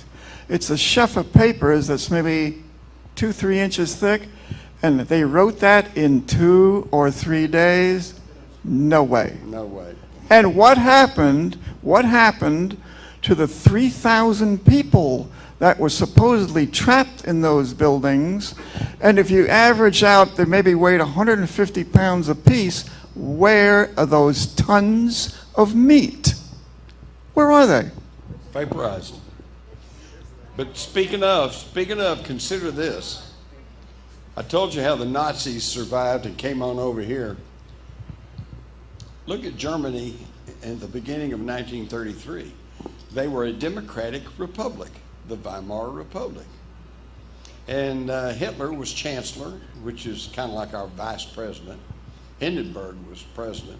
It's a sheaf of papers that's maybe 2-3 inches thick, and they wrote that in 2 or 3 days. No way. And what happened to the 3,000 people that were supposedly trapped in those buildings? And if you average out, they maybe weighed 150 pounds apiece. Where are those tons of meat? Where are they? Vaporized. But speaking of, consider this. I told you how the Nazis survived and came on over here. Look at Germany in the beginning of 1933. They were a democratic republic, the Weimar Republic. And Hitler was chancellor, which is kind of like our vice president. Hindenburg was president.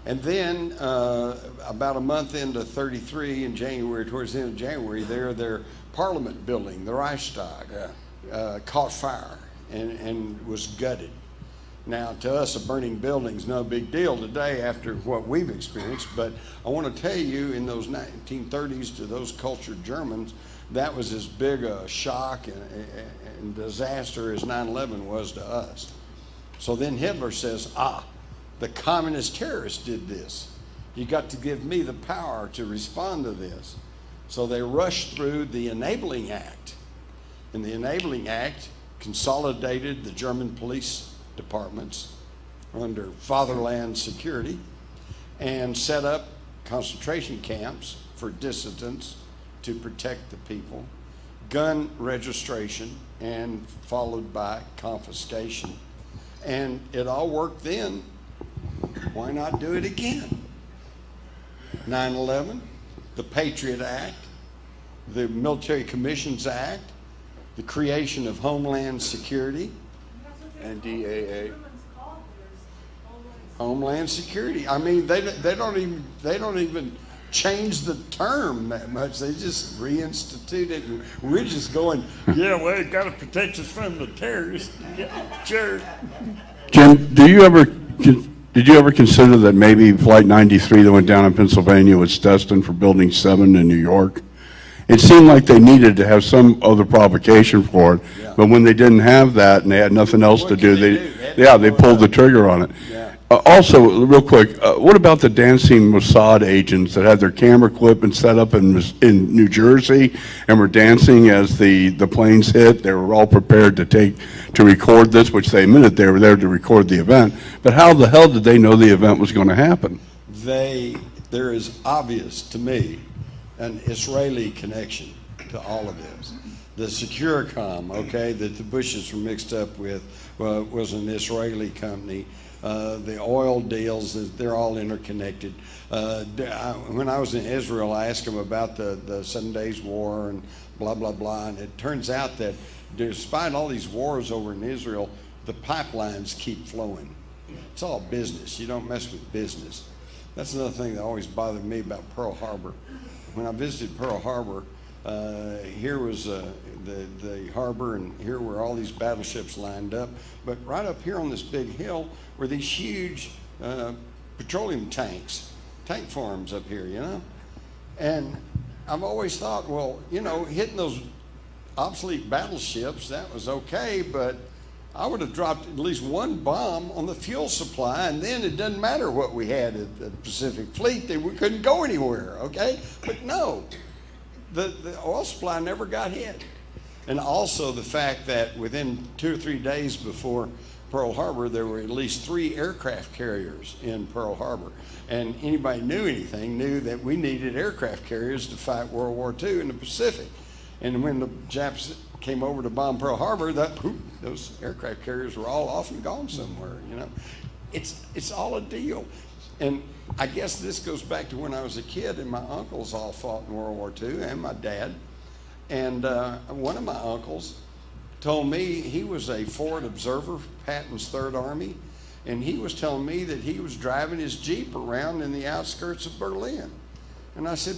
And then about a month into 33 in January, towards the end of January, their parliament building, the Reichstag, caught fire and was gutted. Now, to us, a burning building's no big deal today after what we've experienced, but I want to tell you, in those 1930s to those cultured Germans, that was as big a shock and disaster as 9/11 was to us. So then Hitler says, the communist terrorists did this. You got to give me the power to respond to this. So they rushed through the Enabling Act. And the Enabling Act consolidated the German police departments under fatherland security and set up concentration camps for dissidents to protect the people, gun registration, and followed by confiscation. And it all worked then. Why not do it again? 9/11, the Patriot Act, the Military Commissions Act, the creation of Homeland Security. And DAA. Homeland Security. I mean, they don't even change the term that much. They just reinstitute it, and we're just going, yeah, well, it got to protect us from the terrorists. Yeah, sure. Jim, did you ever consider that maybe Flight 93 that went down in Pennsylvania was destined for Building 7 in New York? It seemed like they needed to have some other provocation for it, Yeah. but when they didn't have that and they had nothing else What to can do, they do? they pulled the trigger on it. Yeah. Also, real quick, what about the dancing Mossad agents that had their camera equipment set up in New Jersey and were dancing as the planes hit? They were all prepared to record this, which they admitted they were there to record the event. But how the hell did they know the event was going to happen? There is obvious to me an Israeli connection to all of this. The Securicom, okay, that the Bushes were mixed up with, was an Israeli company. The oil deals, they're all interconnected. When I was in Israel, I asked them about the 7 Days War and blah, blah, blah. And it turns out that despite all these wars over in Israel, the pipelines keep flowing. It's all business. You don't mess with business. That's another thing that always bothered me about Pearl Harbor. When I visited Pearl Harbor, here was the harbor, and here were all these battleships lined up. But right up here on this big hill were these huge petroleum tanks, tank farms up here, you know? And I've always thought, well, you know, hitting those obsolete battleships, that was okay, but I would have dropped at least one bomb on the fuel supply, and then it doesn't matter what we had at the Pacific Fleet, we couldn't go anywhere, okay? But no, the oil supply never got hit. And also the fact that within 2 or 3 days before Pearl Harbor, there were at least 3 aircraft carriers in Pearl Harbor. And anybody knew anything knew that we needed aircraft carriers to fight World War II in the Pacific. And when the Japs came over to bomb Pearl Harbor, those aircraft carriers were all off and gone somewhere, you know. It's all a deal. And I guess this goes back to when I was a kid and my uncles all fought in World War II, and my dad. And one of my uncles told me, he was a forward observer for Patton's Third Army, and he was telling me that he was driving his Jeep around in the outskirts of Berlin. And I said,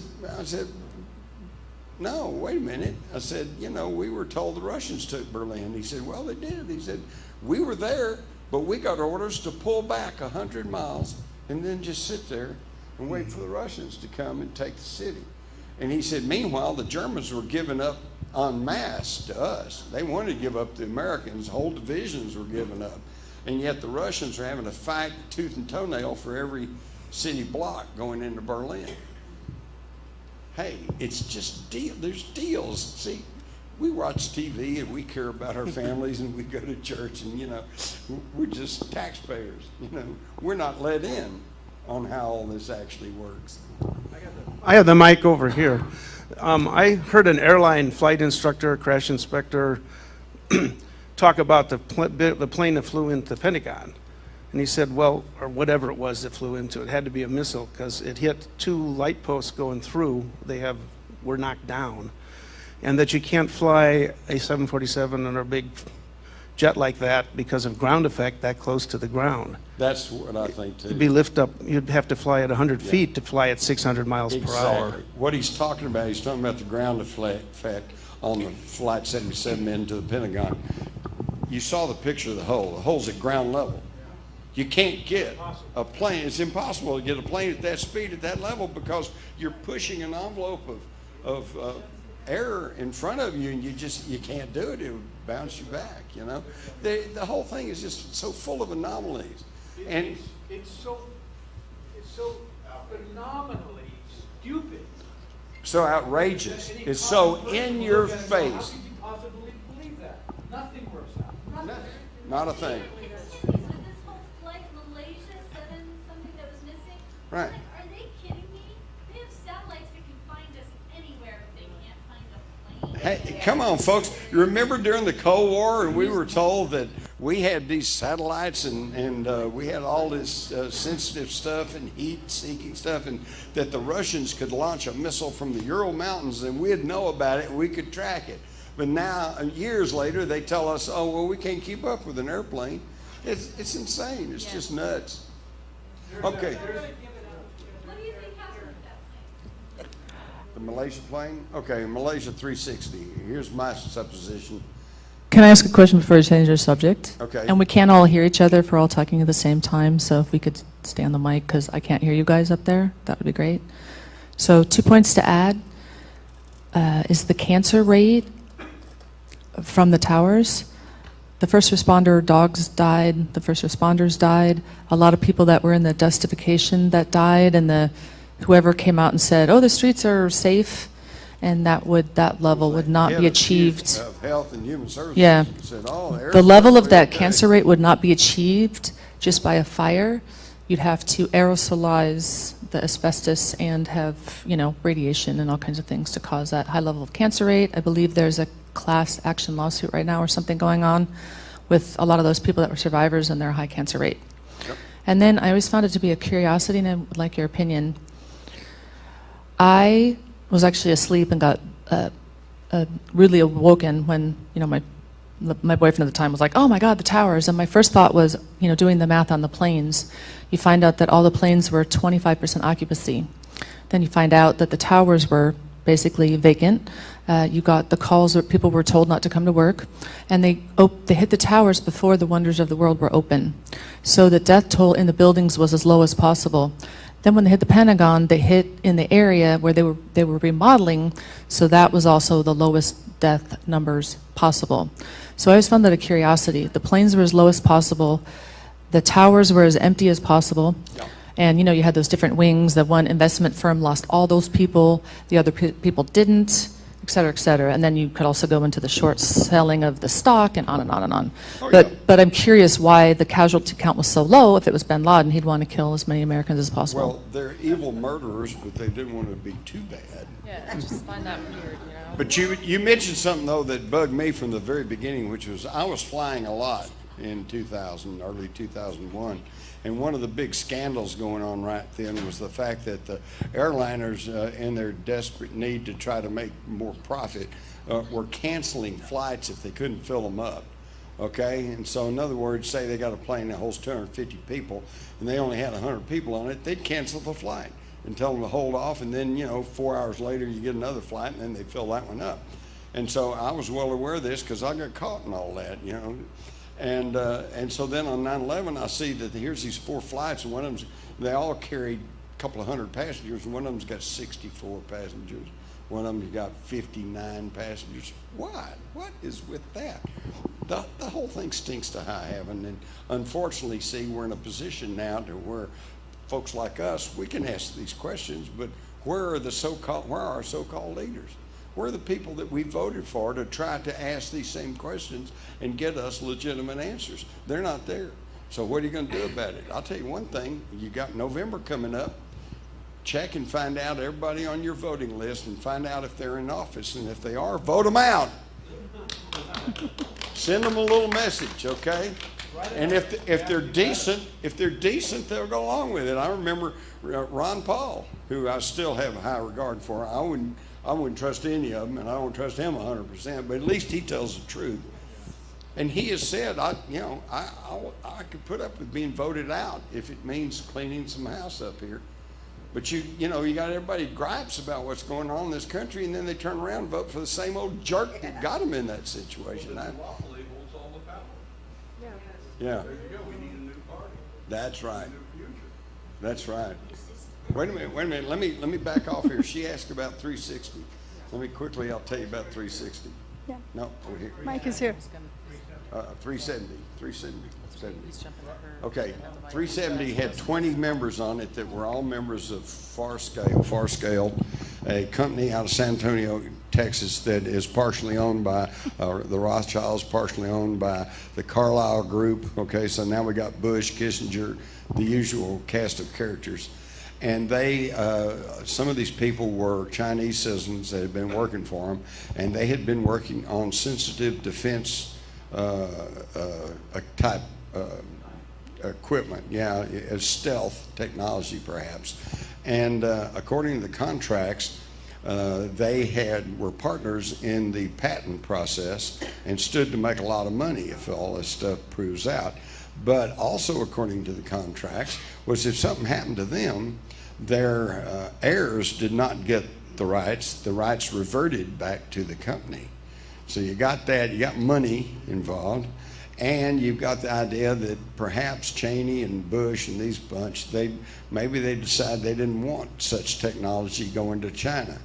no, wait a minute. I said, you know, we were told the Russians took Berlin. He said, well, they did. He said, we were there, but we got orders to pull back 100 miles and then just sit there and wait for the Russians to come and take the city. And he said, meanwhile, the Germans were giving up en masse to us. They wanted to give up the Americans. Whole divisions were giving up. And yet the Russians are having to fight tooth and toenail for every city block going into Berlin. Hey, it's just there's deals. See, we watch TV and we care about our families and we go to church, and, you know, we're just taxpayers. You know, we're not let in on how all this actually works. I have the mic over here. I heard an airline flight instructor, crash inspector, talk about the plane that flew into the Pentagon. And he said, well, or whatever it was that flew into it, had to be a missile because it hit 2 light posts going through. Were knocked down. And that you can't fly a 747 on a big jet like that because of ground effect that close to the ground. That's what I think too. To be lift up, you'd have to fly at 100 feet to fly at 600 miles per hour. What he's talking about the ground effect on the Flight 77 into the Pentagon. You saw the picture of the hole. The hole's at ground level. You can't get a plane. It's impossible to get a plane at that speed, at that level, because you're pushing an envelope of air in front of you, and you can't do it. It would bounce you back, you know. The whole thing is just so full of anomalies. And it's so phenomenally stupid. So outrageous. It's so in your face. How could you possibly believe that? Nothing works out. Nothing. Not a thing. So this whole flight Malaysia 7 something that was missing. Right. Like, are they kidding me? They have satellites that can find us anywhere if they can't find a plane. Hey, come on, folks. You remember during the Cold War, and we were told that we had these satellites and we had all this sensitive stuff and heat-seeking stuff, and that the Russians could launch a missile from the Ural Mountains and we'd know about it and we could track it. But now, years later, they tell us, oh, well, we can't keep up with an airplane. It's insane. It's just nuts. Okay. What do you think happened with that plane? The Malaysia plane? Okay, Malaysia 360. Here's my supposition. Can I ask a question before you change your subject? Okay. And we can't all hear each other if we're all talking at the same time, so if we could stay on the mic, because I can't hear you guys up there, that would be great. So 2 points to add is the cancer rate from the towers. The first responder dogs died, the first responders died, a lot of people that were in the dustification that died, and whoever came out and said, oh, the streets are safe, and that level would not be achieved. Of Health and Human Services. Yeah. Said, oh, The level of that cancer rate would not be achieved just by a fire. You'd have to aerosolize the asbestos and have, radiation and all kinds of things to cause that high level of cancer rate. I believe there's a class action lawsuit right now or something going on with a lot of those people that were survivors and their high cancer rate. Yep. And then I always found it to be a curiosity, and I would like your opinion. I was actually asleep and got rudely awoken when, my boyfriend at the time was like, oh my God, the towers. And my first thought was, doing the math on the planes, you find out that all the planes were 25% occupancy. Then you find out that the towers were basically vacant. You got the calls where people were told not to come to work, and they hit the towers before the wonders of the world were open. So the death toll in the buildings was as low as possible. Then when they hit the Pentagon, they hit in the area where they were remodeling, so that was also the lowest death numbers possible. So I always found that a curiosity. The planes were as low as possible. The towers were as empty as possible. Yeah. And you had those different wings. The one investment firm lost all those people. The other people didn't, et cetera, et cetera. And then you could also go into the short selling of the stock and on and on and on. Oh, yeah. But I'm curious why the casualty count was so low. If it was bin Laden, he'd want to kill as many Americans as possible. Well, they're evil murderers, but they didn't want to be too bad. Yeah, I just find that weird, But you mentioned something, though, that bugged me from the very beginning, which was I was flying a lot in 2000, early 2001. And one of the big scandals going on right then was the fact that the airliners, in their desperate need to try to make more profit, were canceling flights if they couldn't fill them up. Okay? And so, in other words, say they got a plane that holds 250 people and they only had 100 people on it, they'd cancel the flight and tell them to hold off, and then 4 hours later you get another flight and then they fill that one up. And so I was well aware of this because I got caught in all that, and so then on 9/11 I see that here's these 4 flights, and one of them, they all carried a couple of hundred passengers, and one of them's got 64 passengers, one of them's got 59 passengers. Why? What is with that? The whole thing stinks to high heaven, and unfortunately, see, we're in a position now to where folks like us, we can ask these questions, but where are our so-called leaders? Where are the people that we voted for to try to ask these same questions and get us legitimate answers? They're not there. So what are you going to do about it? I'll tell you one thing. You got November coming up. Check and find out everybody on your voting list and find out if they're in office. And if they are, vote them out. Send them a little message, okay? And if they're decent, they'll go along with it. I remember Ron Paul, who I still have a high regard for. I wouldn't trust any of them, and I don't trust him 100%. But at least he tells the truth. And he has said, I could put up with being voted out if it means cleaning some house up here. But you got everybody gripes about what's going on in this country, and then they turn around and vote for the same old jerk that got them in that situation. Yeah. There you go. We need a new party. That's right. A new future. That's right. Wait a minute. Let me back off here. She asked about 360. I'll tell you about 360. Yeah. No, over here. Mike is here. 370. Okay, 370 had 20 members on it that were all members of Farscale, a company out of San Antonio, Texas, that is partially owned by the Rothschilds, partially owned by the Carlyle Group. Okay, so now we got Bush, Kissinger, the usual cast of characters. And some of these people were Chinese citizens that had been working for them, and they had been working on sensitive defense type equipment, yeah, as stealth technology perhaps. And according to the contracts, they were partners in the patent process and stood to make a lot of money if all this stuff proves out. But also according to the contracts was if something happened to them, their heirs did not get the rights reverted back to the company. So you got that, you got money involved, and you've got the idea that perhaps Cheney and Bush and these bunch, maybe they decided they didn't want such technology going to China.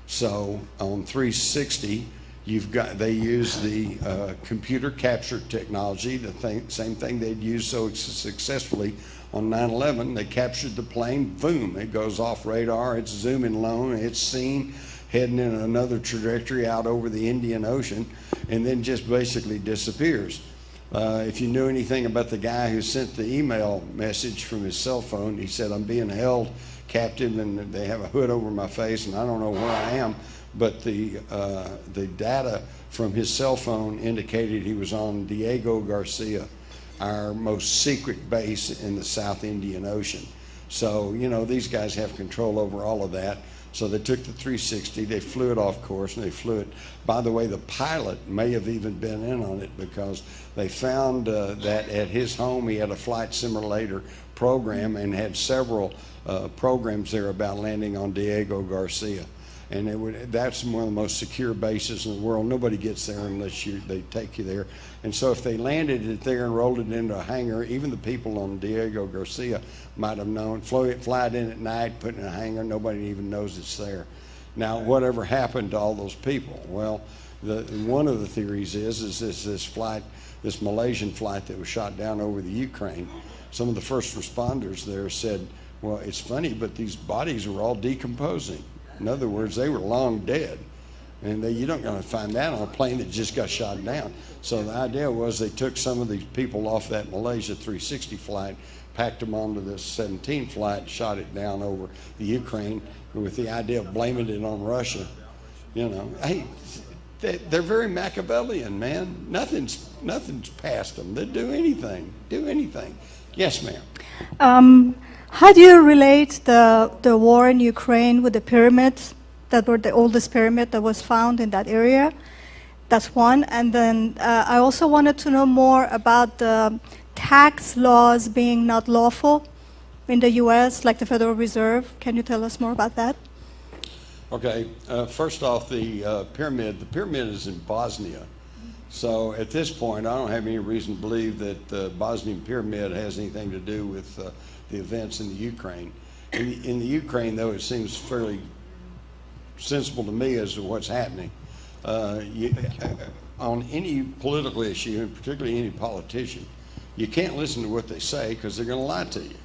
So on 360, they use the computer capture technology, same thing they'd used so successfully on 9/11. They captured the plane, boom, it goes off radar, it's zooming low, it's seen heading in another trajectory out over the Indian Ocean, and then just basically disappears. If you knew anything about the guy who sent the email message from his cell phone, he said, "I'm being held captive and they have a hood over my face and I don't know where I am." But the data from his cell phone indicated he was on Diego Garcia, our most secret base in the South Indian Ocean. So, you know, these guys have control over all of that. So they took the 360, they flew it off course, and they flew it. By the way, the pilot may have even been in on it because they found that at his home he had a flight simulator program and had several programs there about landing on Diego Garcia. And that's one of the most secure bases in the world. Nobody gets there unless they take you there. And so if they landed it there and rolled it into a hangar, even the people on Diego Garcia might have known. Fly it in at night, put it in a hangar, nobody even knows it's there. Now, whatever happened to all those people? Well, one of the theories is this Malaysian flight that was shot down over the Ukraine. Some of the first responders there said, well, it's funny, but these bodies were all decomposing. In other words, they were long dead. And you're not going to find that on a plane that just got shot down. So the idea was they took some of these people off that Malaysia 360 flight, packed them onto this 17 flight, shot it down over the Ukraine with the idea of blaming it on Russia. You know, hey, they're very Machiavellian, man. Nothing's past them. They'd do anything. Yes, ma'am. How do you relate the war in Ukraine with the pyramids that were the oldest pyramid that was found in that area? That's one. And then I also wanted to know more about the tax laws being not lawful in the U.S., like the Federal Reserve. Can you tell us more about that? Okay. First off, the pyramid is in Bosnia. So at this point, I don't have any reason to believe that the Bosnian pyramid has anything to do with the events in the Ukraine. In the Ukraine, though, it seems fairly sensible to me as to what's happening. On any political issue, and particularly any politician, you can't listen to what they say because they're going to lie to you.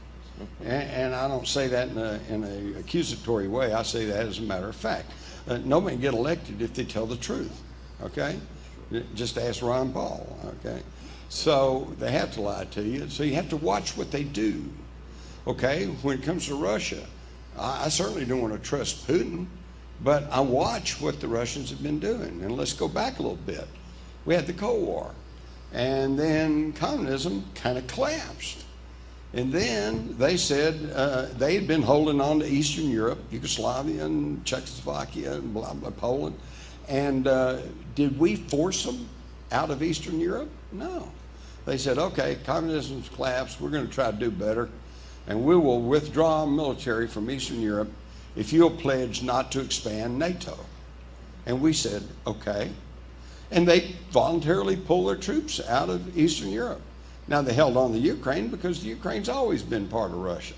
And I don't say that in an accusatory way. I say that as a matter of fact. Nobody can get elected if they tell the truth, okay? Just ask Ron Paul, okay? So they have to lie to you. So you have to watch what they do, okay? When it comes to Russia, I certainly don't want to trust Putin, but I watch what the Russians have been doing. And let's go back a little bit. We had the Cold War, and then communism kind of collapsed. And then they said they had been holding on to Eastern Europe, Yugoslavia and Czechoslovakia and blah, blah, Poland. And did we force them out of Eastern Europe? No. They said, okay, communism's collapsed, we're going to try to do better, and we will withdraw military from Eastern Europe if you'll pledge not to expand NATO. And we said, okay. And they voluntarily pulled their troops out of Eastern Europe. Now, they held on to Ukraine because the Ukraine's always been part of Russia.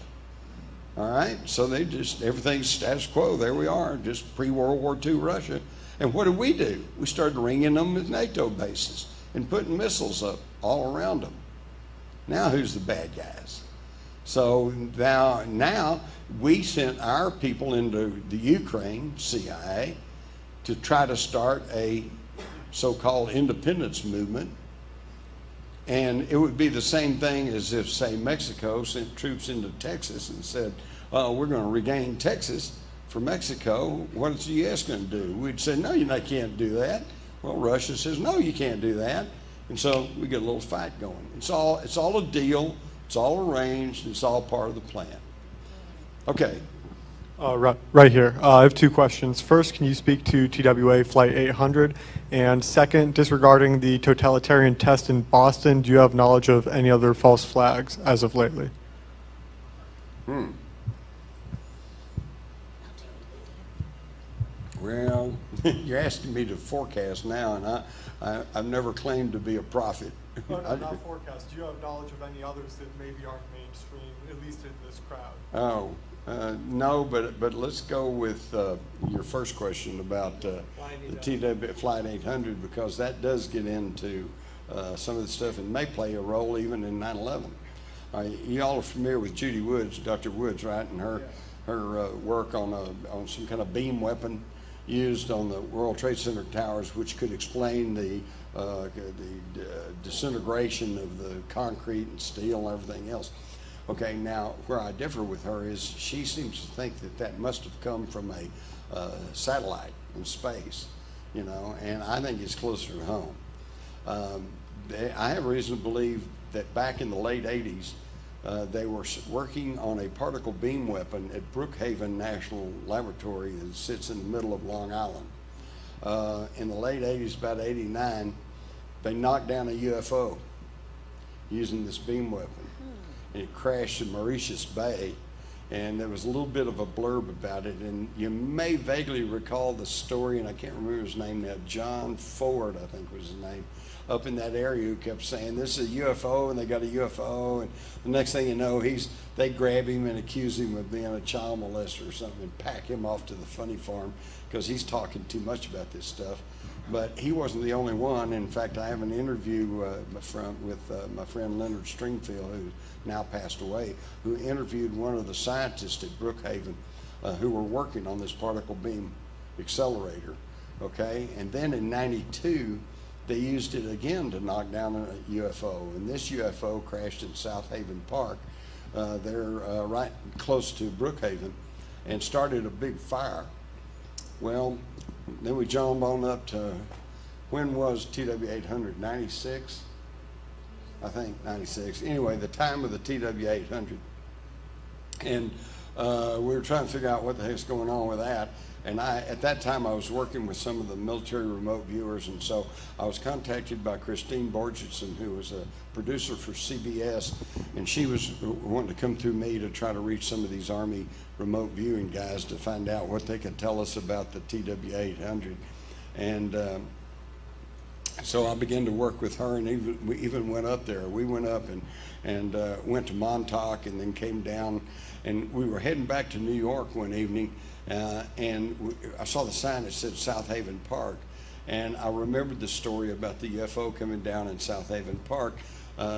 All right? So they just, everything's status quo. There we are, just pre-World War II Russia. And what did? We started ringing them with NATO bases and putting missiles up all around them. Now who's the bad guys? So now we sent our people into the Ukraine, CIA, to try to start a so-called independence movement. And it would be the same thing as if, say, Mexico sent troops into Texas and said, we're going to regain Texas for Mexico. What is the U.S. going to do? We'd say, no, you can't do that. Well, Russia says, no, you can't do that. And so we get a little fight going. It's all a deal. It's all arranged. It's all part of the plan. Okay. Right here. I have two questions. First, can you speak to TWA Flight 800? And second, disregarding the totalitarian test in Boston, do you have knowledge of any other false flags as of lately? Well, you're asking me to forecast now, and I've never claimed to be a prophet. No, not forecast. Do you have knowledge of any others that maybe aren't mainstream, at least in this crowd? Oh, no, but let's go with your first question about the TW Flight 800, because that does get into some of the stuff and may play a role even in 9/11. You all are familiar with Judy Woods, Dr. Woods, right? And her work on some kind of beam weapon used on the World Trade Center towers, which could explain the disintegration of the concrete and steel and everything else. Okay, now where I differ with her is she seems to think that must have come from a satellite in space, you know, and I think it's closer to home. I have reason to believe that back in the late 80s, they were working on a particle beam weapon at Brookhaven National Laboratory that sits in the middle of Long Island. In the late 80s, about 89, they knocked down a UFO using this beam weapon. And it crashed in Mauritius Bay, and there was a little bit of a blurb about it, and you may vaguely recall the story, and I can't remember his name now, John Ford, I think was his name, up in that area, who kept saying, this is a UFO, and they got a UFO, and the next thing you know, they grab him and accuse him of being a child molester or something and pack him off to the funny farm because he's talking too much about this stuff. But he wasn't the only one. In fact, I have an interview with my friend Leonard Stringfield, who now passed away, who interviewed one of the scientists at Brookhaven who were working on this particle beam accelerator, okay? And then in '92, they used it again to knock down a UFO. And this UFO crashed in South Haven Park. They're right close to Brookhaven, and started a big fire. Well, then we jump on up to, when was TW-800? 96? I think 96. Anyway, the time of the TW-800. And we were trying to figure out what the heck's going on with that. And at that time, I was working with some of the military remote viewers, and so I was contacted by Christine Borgerson, who was a producer for CBS, and she was wanting to come through me to try to reach some of these Army remote viewing guys to find out what they could tell us about the TW-800. And so I began to work with her, and we even went up there. We went up and went to Montauk, and then came down, and we were heading back to New York one evening. And I saw the sign that said South Haven Park, and I remembered the story about the UFO coming down in South Haven Park.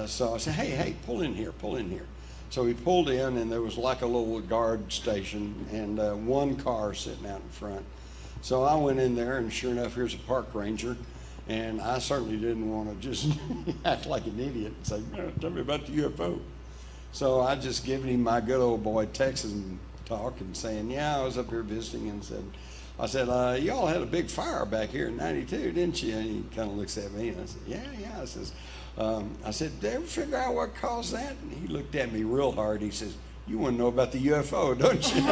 So I said, hey, pull in here, pull in here. So we pulled in, and there was like a little guard station and one car sitting out in front. So I went in there, and sure enough, here's a park ranger. And I certainly didn't want to just act like an idiot and say, no, tell me about the UFO. So I just given him my good old boy Texan talk and saying, yeah, I was up here visiting, and I said, y'all had a big fire back here in '92, didn't you? And he kind of looks at me, and I said, yeah. I said, did you ever figure out what caused that? And he looked at me real hard. He says, you want to know about the UFO, don't you?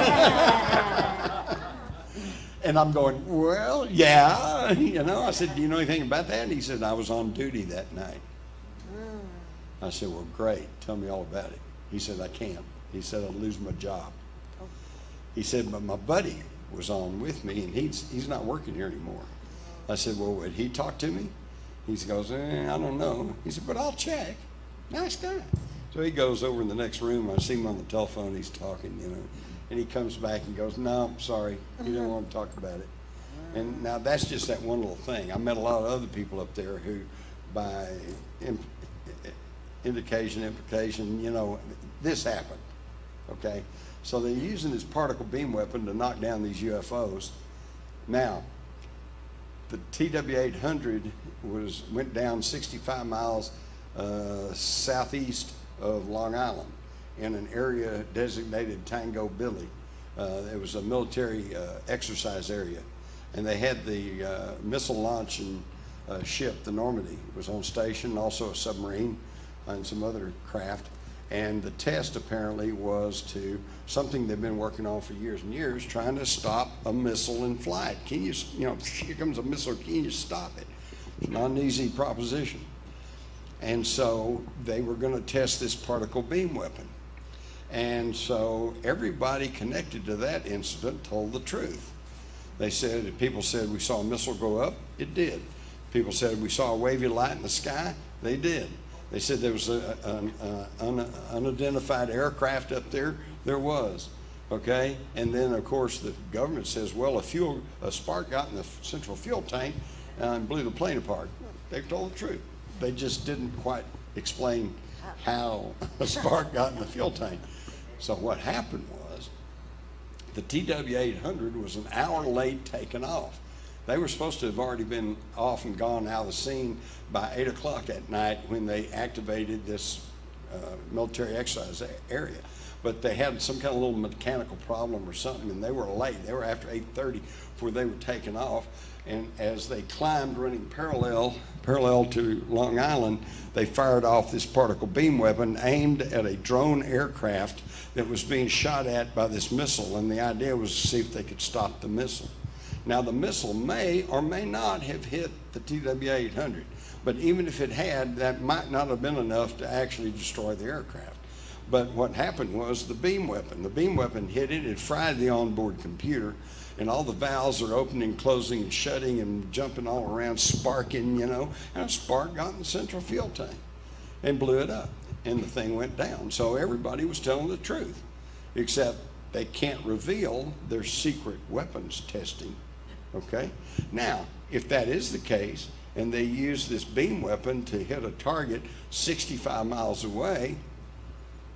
And I'm going, well, yeah. You know, I said, do you know anything about that? And he said, I was on duty that night. I said, well, great. Tell me all about it. He said, I can't. He said, I'd lose my job. He said, but my buddy was on with me, and he's not working here anymore. I said, well, would he talk to me? He goes, I don't know. He said, but I'll check. Nice guy. So he goes over in the next room. I see him on the telephone. He's talking, you know. And he comes back and goes, no, I'm sorry. He didn't want to talk about it. And now that's just that one little thing. I met a lot of other people up there who, by indication, implication, you know, this happened, okay? So they're using this particle beam weapon to knock down these UFOs. Now, the TW-800 went down 65 miles southeast of Long Island in an area designated Tango Billy. It was a military exercise area. And they had the missile launch and ship, the Normandy, was on station, also a submarine and some other craft. And the test apparently was to something they've been working on for years and years, trying to stop a missile in flight. Can you, here comes a missile, can you stop it? It's not an easy proposition. And so they were going to test this particle beam weapon. And so everybody connected to that incident told the truth. They said, people said we saw a missile go up, it did. People said we saw a wavy light in the sky, they did. They said there was an unidentified aircraft up there, there was, okay? And then of course the government says, well, a spark got in the central fuel tank and blew the plane apart. They told the truth. They just didn't quite explain how a spark got in the fuel tank. So what happened was the TW-800 was an hour late taking off. They were supposed to have already been off and gone out of the scene by 8 o'clock at night when they activated this military exercise area. But they had some kind of little mechanical problem or something, and they were late. They were after 8:30 before they were taking off. And as they climbed, running parallel to Long Island, they fired off this particle beam weapon aimed at a drone aircraft that was being shot at by this missile. And the idea was to see if they could stop the missile. Now, the missile may or may not have hit the TW-800, but even if it had, that might not have been enough to actually destroy the aircraft. But what happened was the beam weapon hit it, it fried the onboard computer, and all the valves are opening, closing, and shutting, and jumping all around, sparking, and a spark got in the central fuel tank and blew it up, and the thing went down. So everybody was telling the truth, except they can't reveal their secret weapons testing. Okay? Now, if that is the case, and they use this beam weapon to hit a target 65 miles away,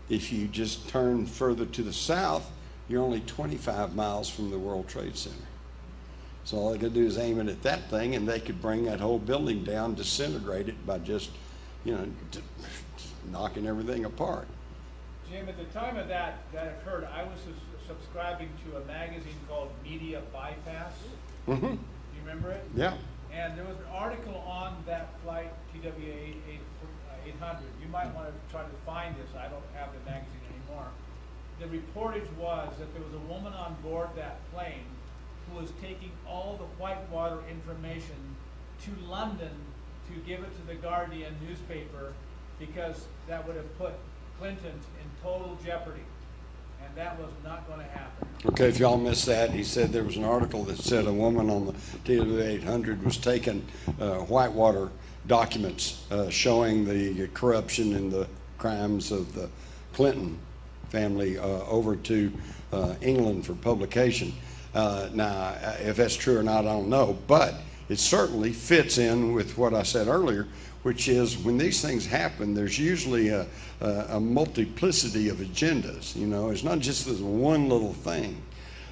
if you just turn further to the south, you're only 25 miles from the World Trade Center. So all they could do is aim it at that thing, and they could bring that whole building down, disintegrate it by just, knocking everything apart. Jim, at the time of that occurred, I was subscribing to a magazine called Media Bypass. Mm-hmm. Do you remember it? Yeah. And there was an article on that flight, TW-800. You might want to try to find this. I don't have the magazine anymore. The reportage was that there was a woman on board that plane who was taking all the whitewater information to London to give it to the Guardian newspaper because that would have put Clinton in total jeopardy. And that was not going to happen. Okay, if y'all missed that, he said there was an article that said a woman on the TW-800 was taking whitewater documents showing the corruption and the crimes of the Clinton family over to England for publication. Now, if that's true or not, I don't know, but it certainly fits in with what I said earlier, which is when these things happen, there's usually a multiplicity of agendas. It's not just this one little thing.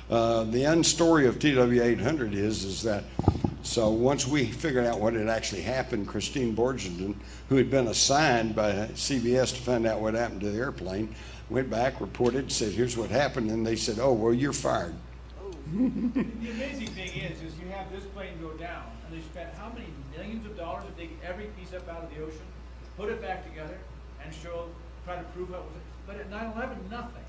The end story of TW-800 is that, so once we figured out what had actually happened, Christine Borgenton, who had been assigned by CBS to find out what happened to the airplane, went back, reported, said, here's what happened, and they said, oh, well, you're fired. The amazing thing is you have this plane go down, and they spent how many millions of dollars to dig every piece up out of the ocean, put it back together, and try to prove what was it. But at 9/11, nothing.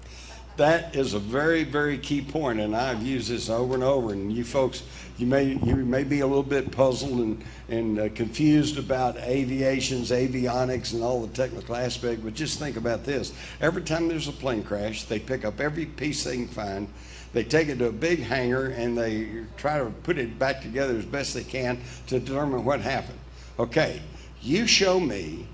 That is a very, very key point, and I've used this over and over. And you folks, you may be a little bit puzzled and confused about avionics, and all the technical aspect. But just think about this: every time there's a plane crash, they pick up every piece they can find. They take it to a big hangar and they try to put it back together as best they can to determine what happened. Okay, you show me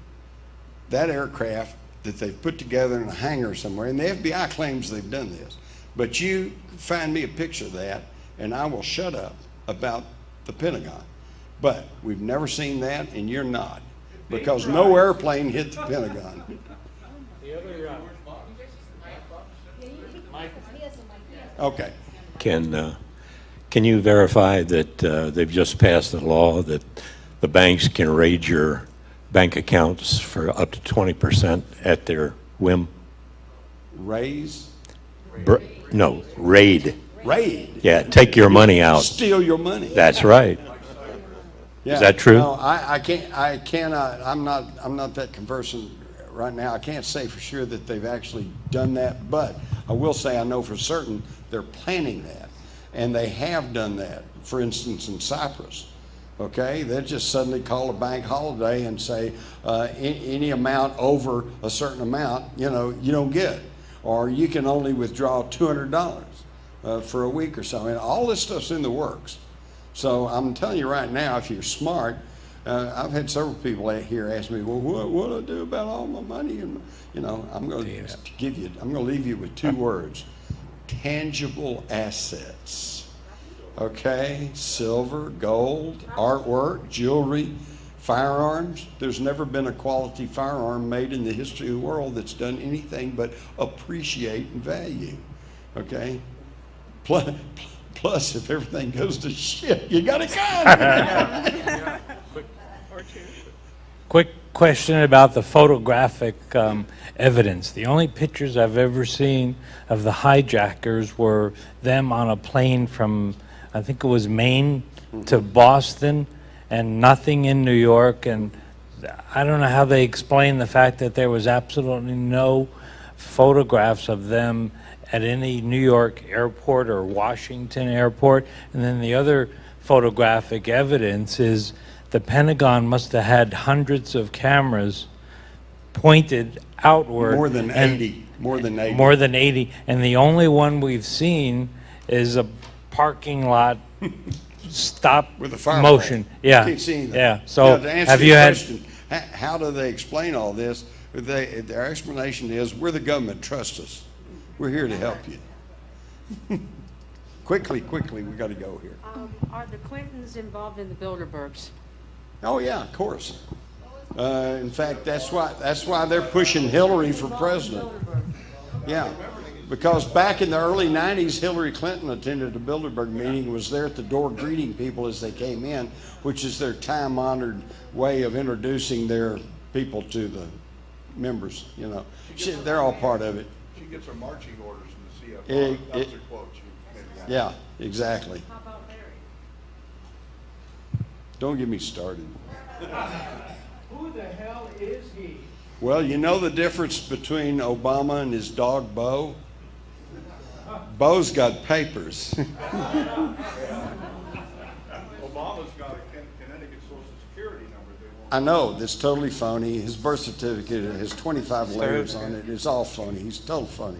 that aircraft that they've put together in a hangar somewhere, and the FBI claims they've done this, but you find me a picture of that and I will shut up about the Pentagon. But we've never seen that, and you're not, because no airplane hit the Pentagon. The other, Okay. Can you verify that they've just passed a law that the banks can raid your bank accounts for up to 20% at their whim? Raise? No, raid. Raid? Yeah, take your money out. Steal your money. That's right. Yeah. Is that true? No, I cannot, I'm not that conversant right now. I can't say for sure that they've actually done that, but I will say I know for certain they're planning that. And they have done that, for instance, in Cyprus. Okay, they just suddenly call a bank holiday and say any amount over a certain amount, you don't get, or you can only withdraw $200 for a week or so. And all this stuff's in the works. So I'm telling you right now, if you're smart, I've had several people here ask me, well, what do I do about all my money? And I'm going to leave you with 2 words: tangible assets. Okay, silver, gold, artwork, jewelry, firearms. There's never been a quality firearm made in the history of the world that's done anything but appreciate and value. Okay, plus if everything goes to shit, you got a gun. Quick question about the photographic evidence. The only pictures I've ever seen of the hijackers were them on a plane from, I think it was Maine to Boston, and nothing in New York. And I don't know how they explain the fact that there was absolutely no photographs of them at any New York airport or Washington airport. And then the other photographic evidence is the Pentagon must have had hundreds of cameras pointed outward. More than 80. More than 80. More than 80. And the only one we've seen is a parking lot stop with a fire motion. pole. Yeah. You can't see anything. Yeah. So to answer have your you had question, how do they explain all this? Their explanation is, we're the government, trust us. We're here to help you. Quickly, we got to go here. Are the Clintons involved in the Bilderbergs? Oh yeah, of course. In fact, that's why they're pushing Hillary for president. Yeah, because back in the early '90s, Hillary Clinton attended a Bilderberg meeting, was there at the door greeting people as they came in, which is their time-honored way of introducing their people to the members. They're all part of it. She gets her marching orders from the CFO. That was a quote. Yeah, exactly. How about Larry? Don't get me started. Who the hell is he? Well, you know the difference between Obama and his dog Bo? Bo's got papers. Obama's got a Connecticut Social Security number. I know, that's totally phony. His birth certificate has 25 layers on it. It's all phony. He's total phony.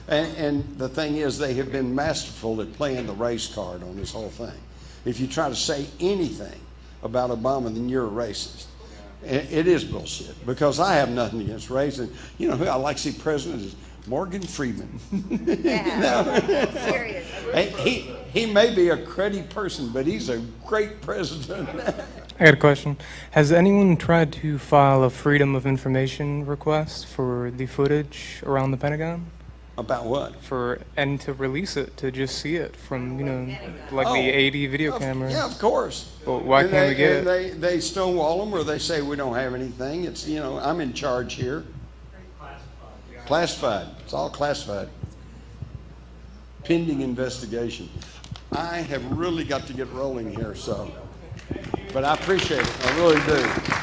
And the thing is, they have been masterful at playing the race card on this whole thing. If you try to say anything about Obama, then you're a racist. It is bullshit, because I have nothing against race. And you know who I like to see president is Morgan Freeman. Seriously. He may be a cruddy person, but he's a great president. I got a question. Has anyone tried to file a Freedom of Information request for the footage around the Pentagon? About what? And to release it, to just see it from, like the 80 video cameras. Yeah, of course. But why can't we get it? They stonewall them, or they say we don't have anything. It's, I'm in charge here. Classified. It's all classified. Pending investigation. I have really got to get rolling here, but I appreciate it. I really do.